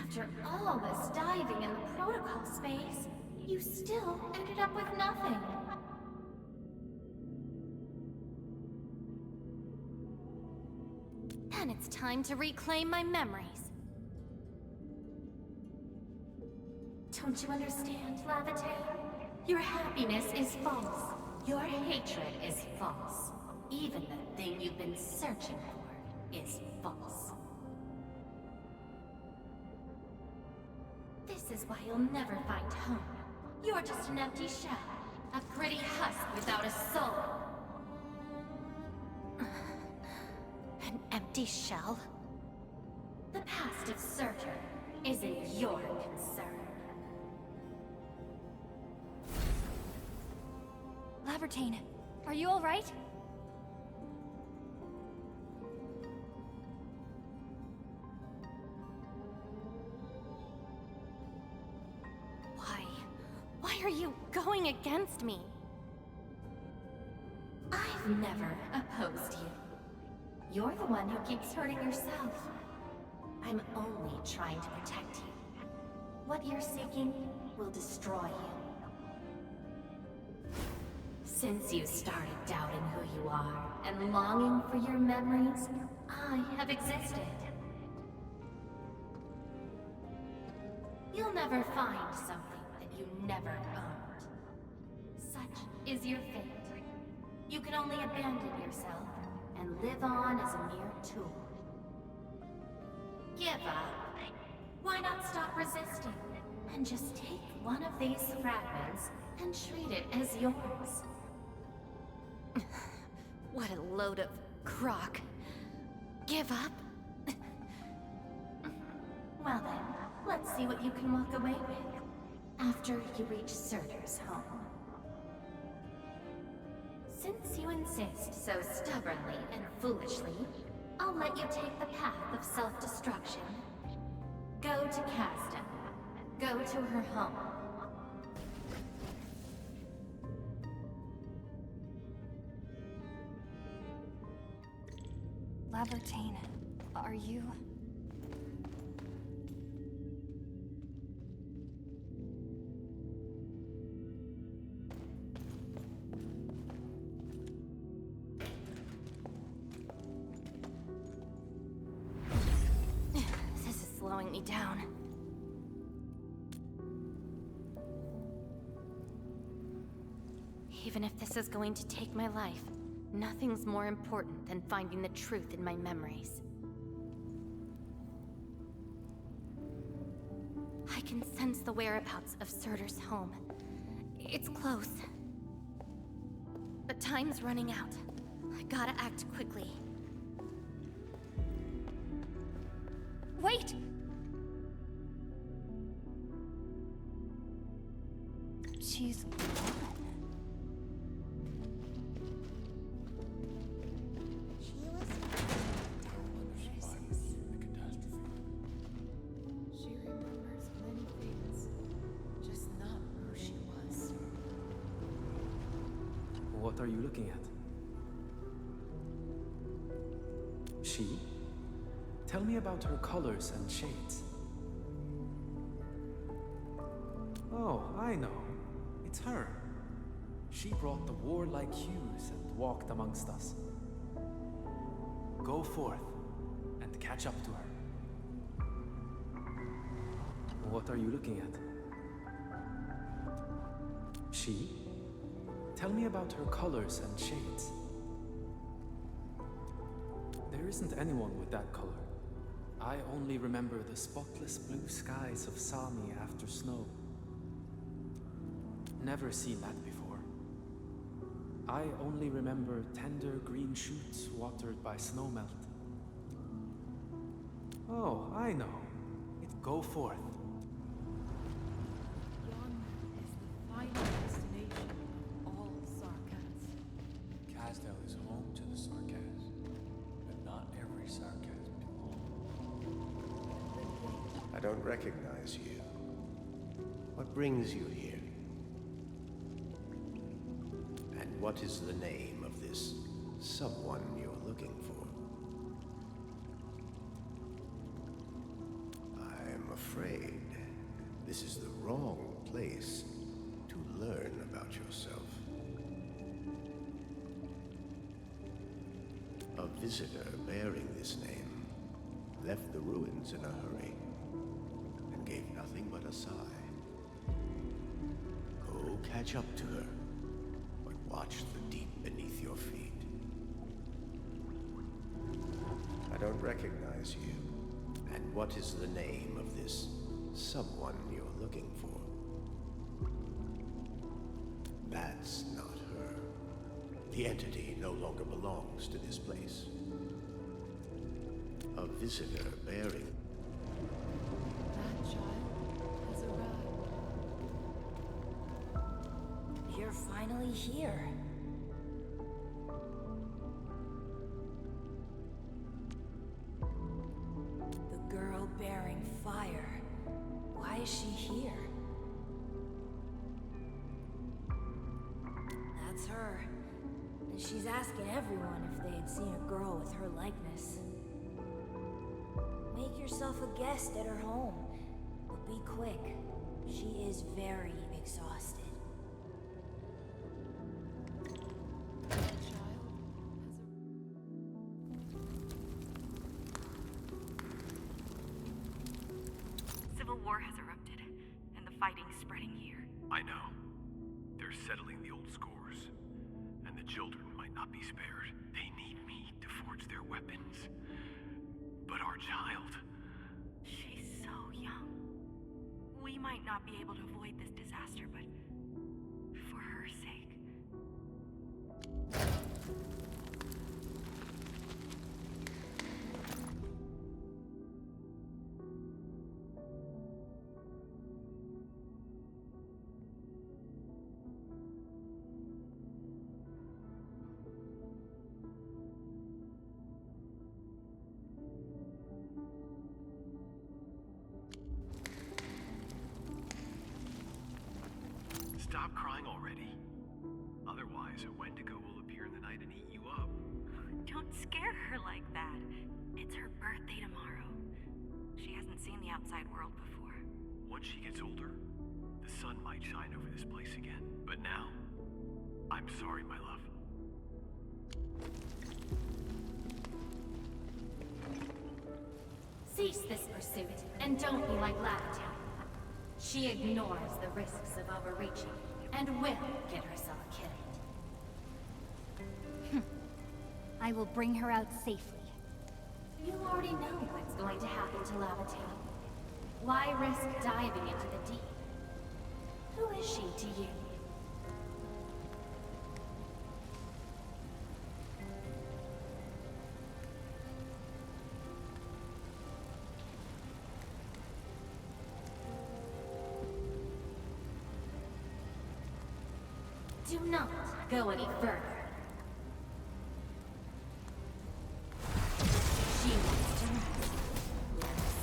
After all this diving in the protocol space, you still ended up with nothing. Then it's time to reclaim my memories. Don't you understand, Laevatain? Your happiness is false. Your hatred is false. Even the thing you've been searching for is false. This is why you'll never find home. You're just an empty shell. A gritty husk without a soul. An empty shell? The past of Surtur isn't your concern. Laevatain, are you alright? Why are you going against me? I've never opposed you. You're the one who keeps hurting yourself. I'm only trying to protect you. What you're seeking will destroy you. Since you started doubting who you are and longing for your memories, I have existed. You'll never find something that you never owned. Such is your fate. You can only abandon yourself and live on as a mere tool. Give up. Why not stop resisting and just take one of these fragments and treat it as yours? What a load of crock. Give up? Well then, let's see what you can walk away with after you reach Surtur's home. Since you insist so stubbornly and foolishly, I'll let you take the path of self-destruction. Go to Casta. Go to her home. Laevatain, are you... This is slowing me down. Even if this is going to take my life, nothing's more important than finding the truth in my memories. I can sense the whereabouts of Surtur's home. It's close. But time's running out. I gotta act quickly. Wait! She's gone. What are you looking at? She? Tell me about her colors and shades. Oh, I know. It's her. She brought the warlike hues and walked amongst us. Go forth and catch up to her. What are you looking at? She? Tell me about her colors and shades. There isn't anyone with that color. I only remember the spotless blue skies of Sami after snow. Never seen that before. I only remember tender green shoots watered by snowmelt. Oh, I know. Go forth. Yonder is the final destination of all Sarkans. Casdale is home to the Sarkans, but not every Sarkans belong. I don't recognize you. What brings you here? And what is the name of this someone you're looking for? I'm afraid this is the wrong place to learn about yourself. A visitor bearing this name left the ruins in a hurry and gave nothing but a sigh. Go catch up to her, but watch the deep beneath your feet. I don't recognize you. And what is the name of this someone you're looking for? That's not her. The entity no longer belongs to this place. A visitor bearing... That child has arrived. You're finally here. The girl bearing fire. Why is she here? That's her. And she's asking everyone if they had seen a girl with her likeness. Make yourself a guest at her home. But be quick. She is very exhausted. Civil war has erupted, and the fighting's spreading here. I know. They're settling the old scores, and the children might not be spared. They need me to forge their weapons. But our child... She's so young. We might not be able to avoid this disaster, but for her sake. Stop crying already. Otherwise, a Wendigo will appear in the night and eat you up. Don't scare her like that. It's her birthday tomorrow. She hasn't seen the outside world before. Once she gets older, the sun might shine over this place again. But now, I'm sorry, my love. Cease this pursuit, and don't be like Laevatain. She ignores the risks of overreaching, and will get herself killed. I will bring her out safely. You already know what's going to happen to Laevatain. Why risk diving into the deep? Who is she to you? Do not go any further. She wants to rest. Let us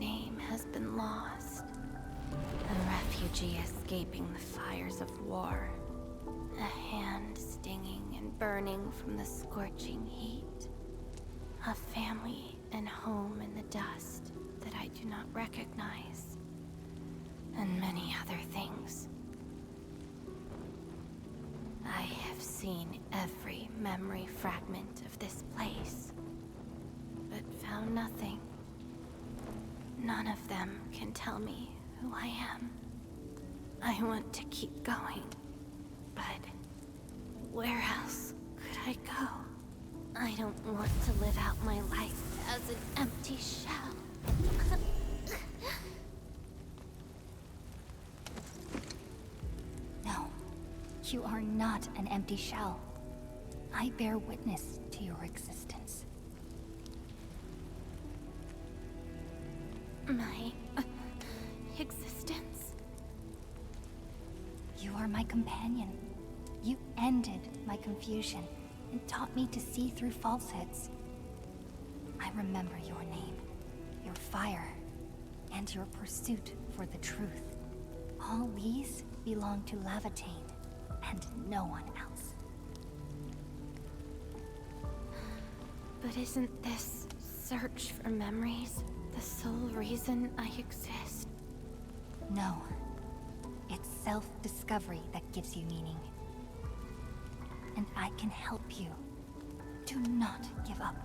name has been lost. A refugee escaping the fires of war. A hand stinging and burning from the scorching heat. A family and home in the dust that I do not recognize. And many other things. I have seen every memory fragment of this place, but found nothing. None of them can tell me who I am. I want to keep going, but where else could I go? I don't want to live out my life as an empty shell. No, you are not an empty shell. I bear witness to your existence. My existence? You are my companion. You ended my confusion and taught me to see through falsehoods. I remember your name, your fire, and your pursuit for the truth. All these belong to Laevatain, and no one else. But isn't this search for memories the sole reason I exist? No. It's self-discovery that gives you meaning. And I can help you. Do not give up.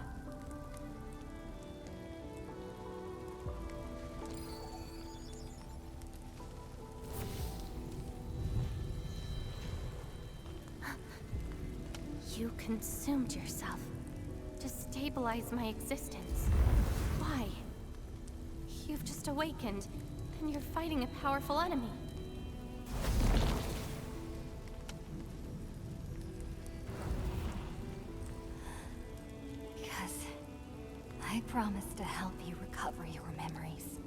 You consumed yourself to stabilize my existence. Why? You've just awakened, and you're fighting a powerful enemy. Because I promised to help you recover your memories.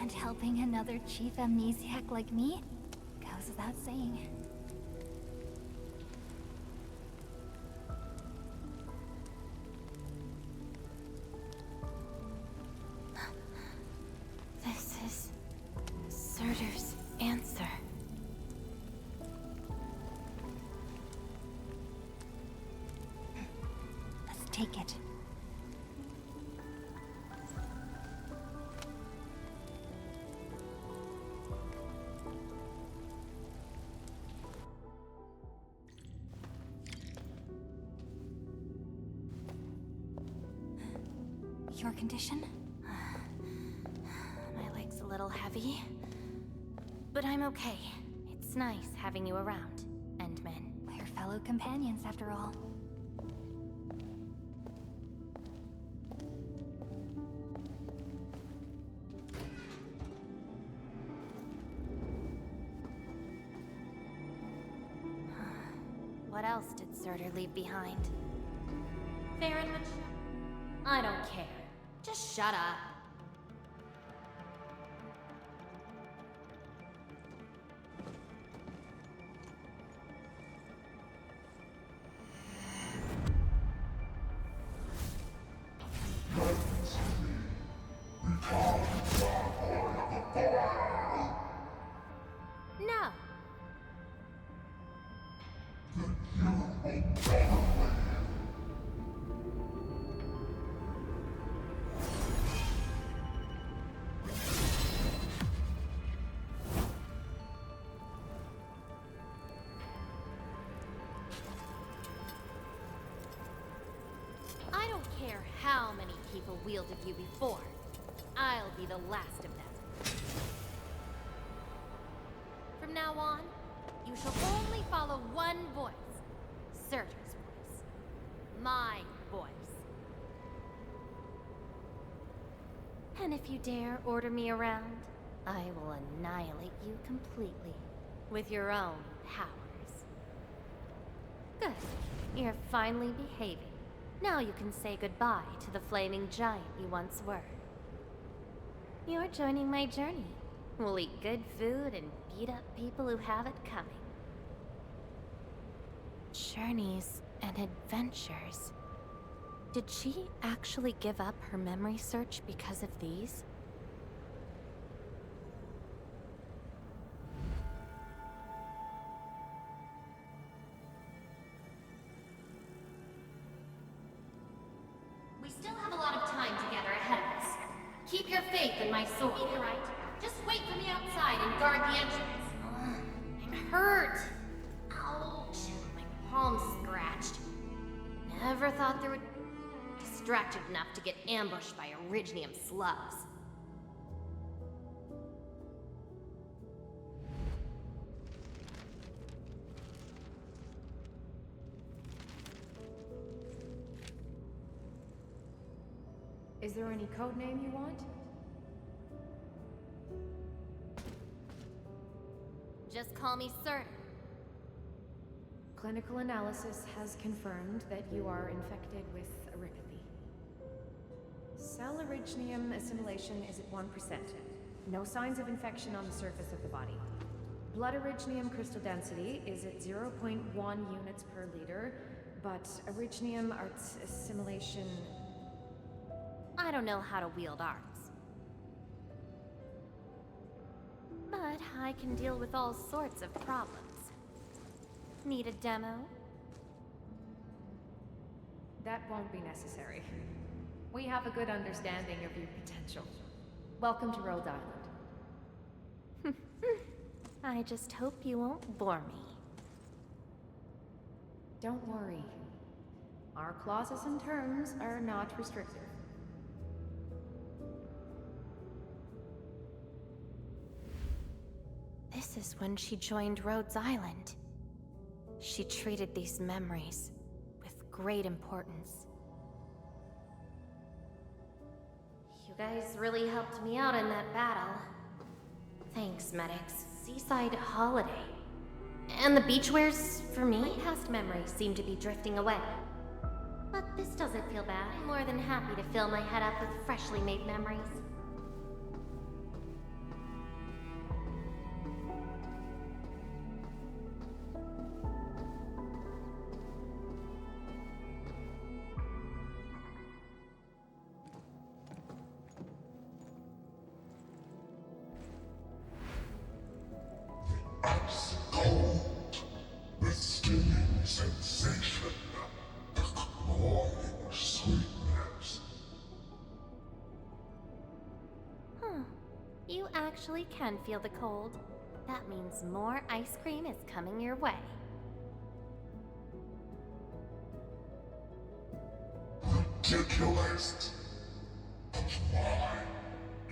And helping another chief amnesiac like me goes without saying. This is Surtur's answer. Let's take it. Your condition? My leg's a little heavy, but I'm okay. It's nice having you around, Endman. We're fellow companions, after all. What else did Surtur leave behind? Fair and much? I don't care. Just shut up. No. I don't care how many people wielded you before. I'll be the last of them. From now on, you shall only follow one voice. Surtur's voice. My voice. And if you dare order me around, I will annihilate you completely. With your own powers. Good. You're finally behaving. Now you can say goodbye to the flaming giant you once were. You're joining my journey. We'll eat good food and beat up people who have it coming. Journeys and adventures. Did she actually give up her memory search because of these? still have a lot of time together ahead of us. Keep your faith in my sword. You're right. Just wait for me outside and guard the entrance. I'm hurt. Ouch. My palm's scratched. Never thought there would... Distracted enough to get ambushed by Originium slugs. Is there any code name you want? Just call me Sir. Clinical analysis has confirmed that you are infected with erypathy. Cell originium assimilation is at 1%. No signs of infection on the surface of the body. Blood originium crystal density is at 0.1 units per liter, but originium arts assimilation... I don't know how to wield arts. But I can deal with all sorts of problems. Need a demo? That won't be necessary. We have a good understanding of your potential. Welcome to Rhode Island. I just hope you won't bore me. Don't worry. Our clauses and terms are not restrictive. This is when she joined Rhodes Island. She treated these memories with great importance. You guys really helped me out in that battle. Thanks, medics. Seaside holiday. And the beachwares for me? My past memories seem to be drifting away. But this doesn't feel bad. I'm more than happy to fill my head up with freshly made memories. Ice cold, the stinging sensation, the cloying sweetness. Huh. You actually can feel the cold. That means more ice cream is coming your way. Ridiculous. But why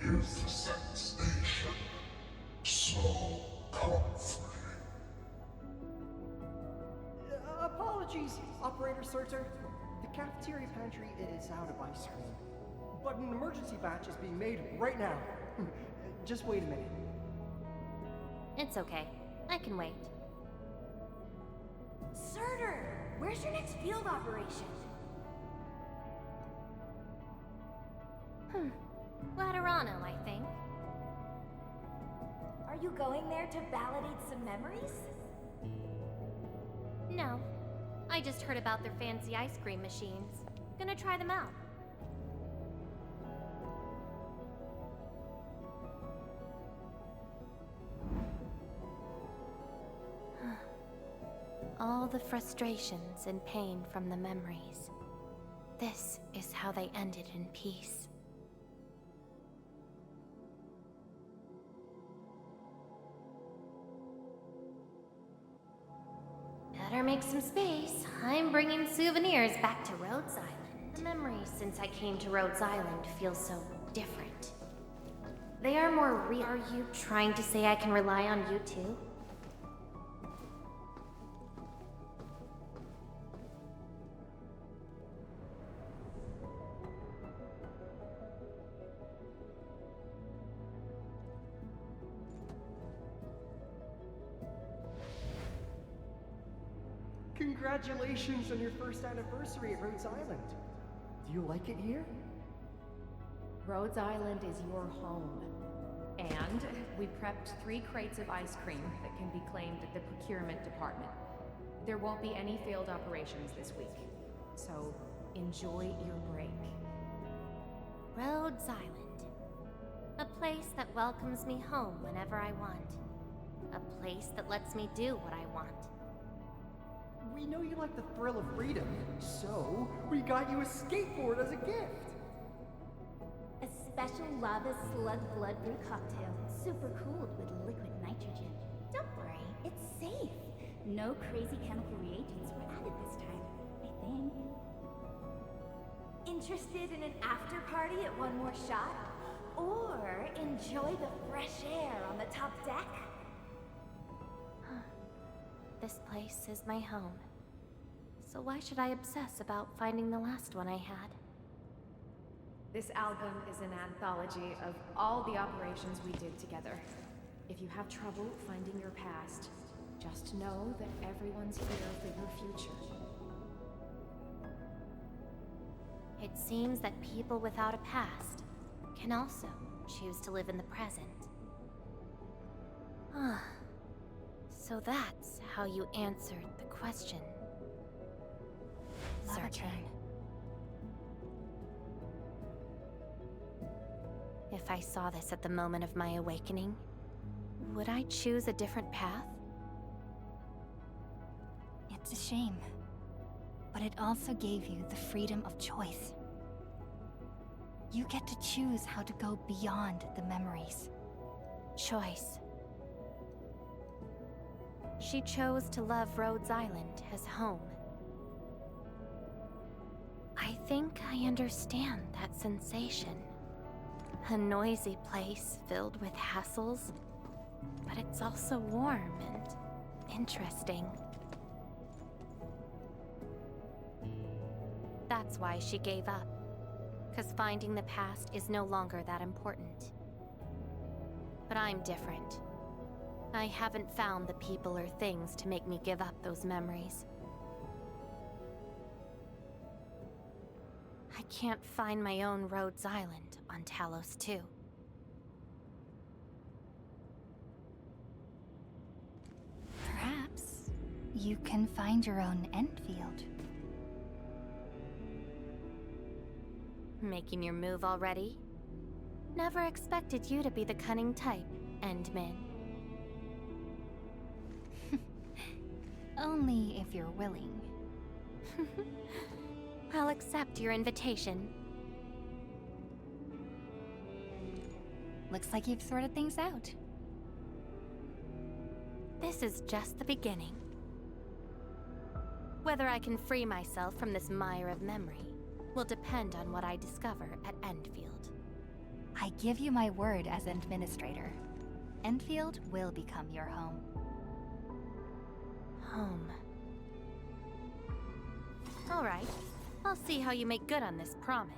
is the sensation so comforting? Apologies, Operator Surtur. The cafeteria pantry is out of ice cream. But an emergency batch is being made right now. Just wait a minute. It's okay. I can wait. Surtur, where's your next field operation? Laterano, I think. Are you going there to validate some memories? No. I just heard about their fancy ice cream machines. Gonna try them out. All the frustrations and pain from the memories. This is how they ended in peace. Better make some space. I'm bringing souvenirs back to Rhodes Island. The memories since I came to Rhodes Island feel so different. They are more real. Are you trying to say I can rely on you too? Congratulations on your first anniversary at Rhodes Island. Do you like it here? Rhodes Island is your home. And we prepped 3 crates of ice cream that can be claimed at the procurement department. There won't be any failed operations this week, so enjoy your break. Rhodes Island. A place that welcomes me home whenever I want. A place that lets me do what I want. We know you like the thrill of freedom, so we got you a skateboard as a gift. A special lava slug blood brew cocktail, super cooled with liquid nitrogen. Don't worry, it's safe. No crazy chemical reagents were added this time, I think. Interested in an after party at One More Shot? Or enjoy the fresh air on the top deck? This place is my home. So why should I obsess about finding the last one I had? This album is an anthology of all the operations we did together. If you have trouble finding your past, just know that everyone's here for your future. It seems that people without a past can also choose to live in the present. So that's how you answered the question. Laevatain. If I saw this at the moment of my awakening, would I choose a different path? It's a shame, but it also gave you the freedom of choice. You get to choose how to go beyond the memories. Choice. She chose to love Rhodes Island as home. I think I understand that sensation. A noisy place filled with hassles, but it's also warm and interesting. That's why she gave up, 'cause finding the past is no longer that important. But I'm different. I haven't found the people or things to make me give up those memories. I can't find my own Rhodes Island on Talos 2. Perhaps you can find your own Endfield. Making your move already? Never expected you to be the cunning type, Endmin. Only if you're willing. I'll accept your invitation. Looks like you've sorted things out. This is just the beginning. Whether I can free myself from this mire of memory will depend on what I discover at Endfield. I give you my word as administrator. Endfield will become your home. Home. All right. I'll see how you make good on this promise.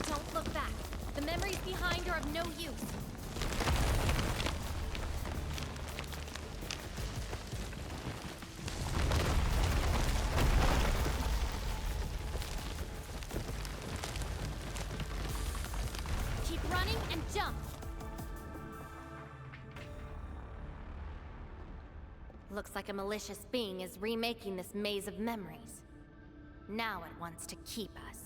Don't look back. The memories behind are of no use. Keep running and jump. Looks like a malicious being is remaking this maze of memories. Now it wants to keep us.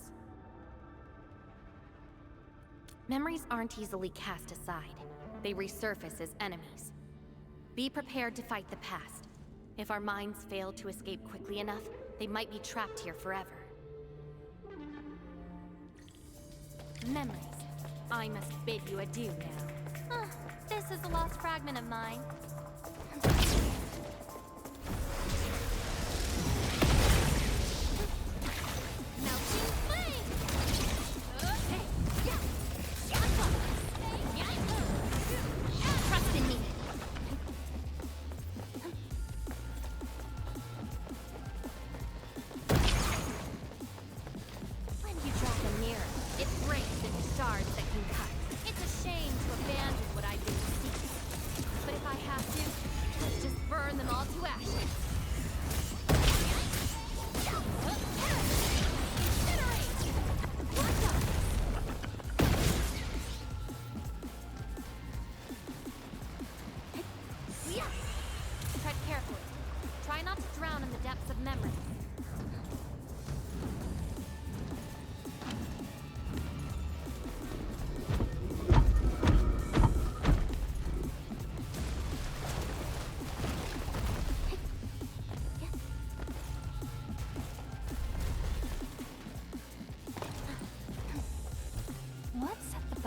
Memories aren't easily cast aside. They resurface as enemies. Be prepared to fight the past. If our minds fail to escape quickly enough, they might be trapped here forever. Memories. I must bid you adieu now. This is a lost fragment of mine. Shards that can cut. It's a shame to abandon what I've been seeking. But if I have to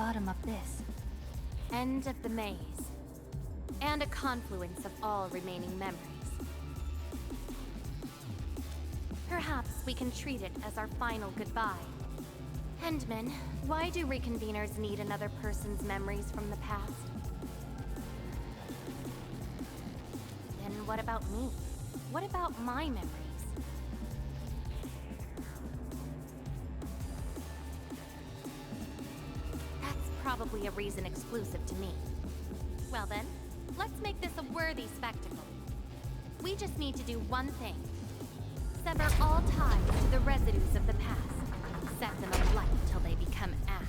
bottom of this? End of the maze. And a confluence of all remaining memories. Perhaps we can treat it as our final goodbye. Hendman, why do reconveners need another person's memories from the past? Then what about me? What about my memories? That's probably a reason exclusive to me. Well then, let's make this a worthy spectacle. We just need to do one thing. Sever all ties to the residues of the past. Set them alight till they become ash.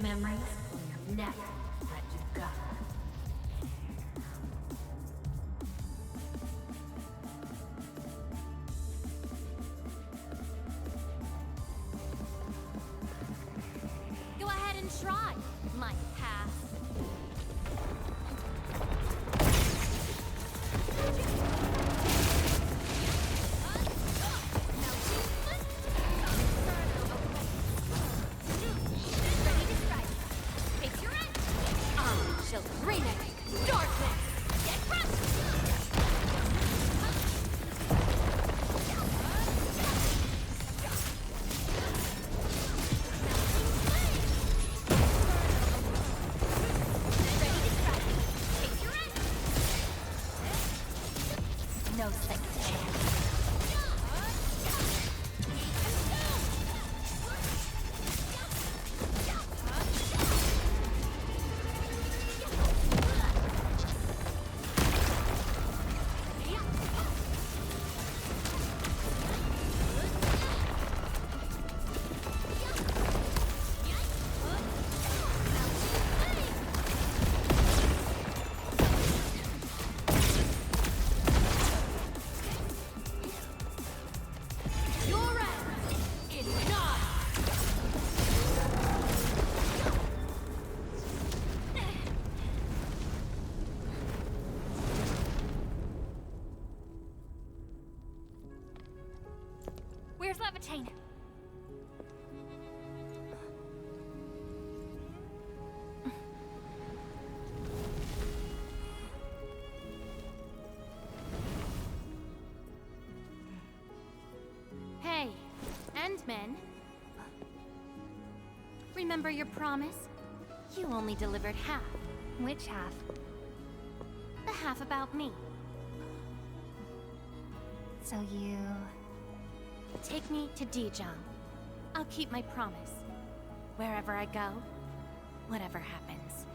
Memories will never let you go. Go ahead and try, my past. No second chance. Where's Laevatain? Hey, Endman. Remember your promise? You only delivered half. Which half? The half about me. So you... Take me to Dijong. I'll keep my promise. Wherever I go, whatever happens.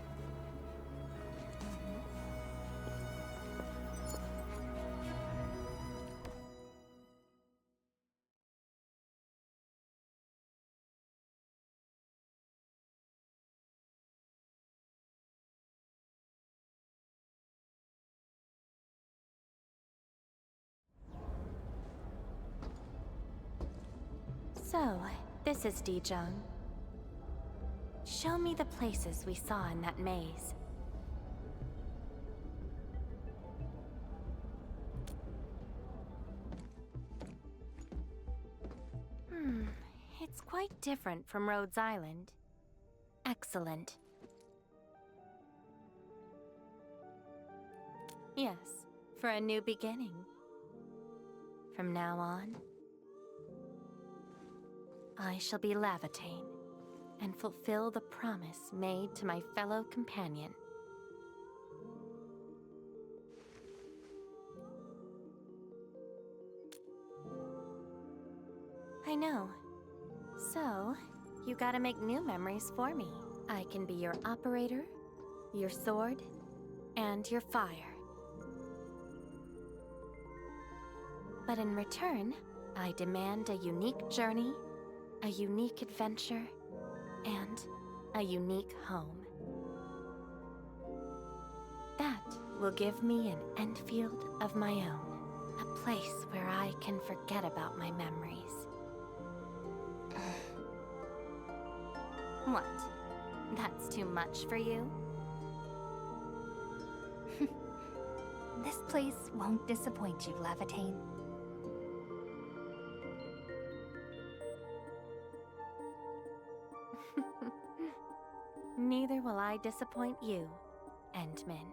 So, this is Dijong. Show me the places we saw in that maze. It's quite different from Rhodes Island. Excellent. Yes, for a new beginning. From now on, I shall be Laevatain and fulfill the promise made to my fellow companion. I know. So, you gotta make new memories for me. I can be your operator, your sword, and your fire. But in return, I demand a unique journey, a unique adventure, and a unique home. That will give me an Endfield of my own, a place where I can forget about my memories. What? That's too much for you? This place won't disappoint you, Laevatain. Neither will I disappoint you, Endman.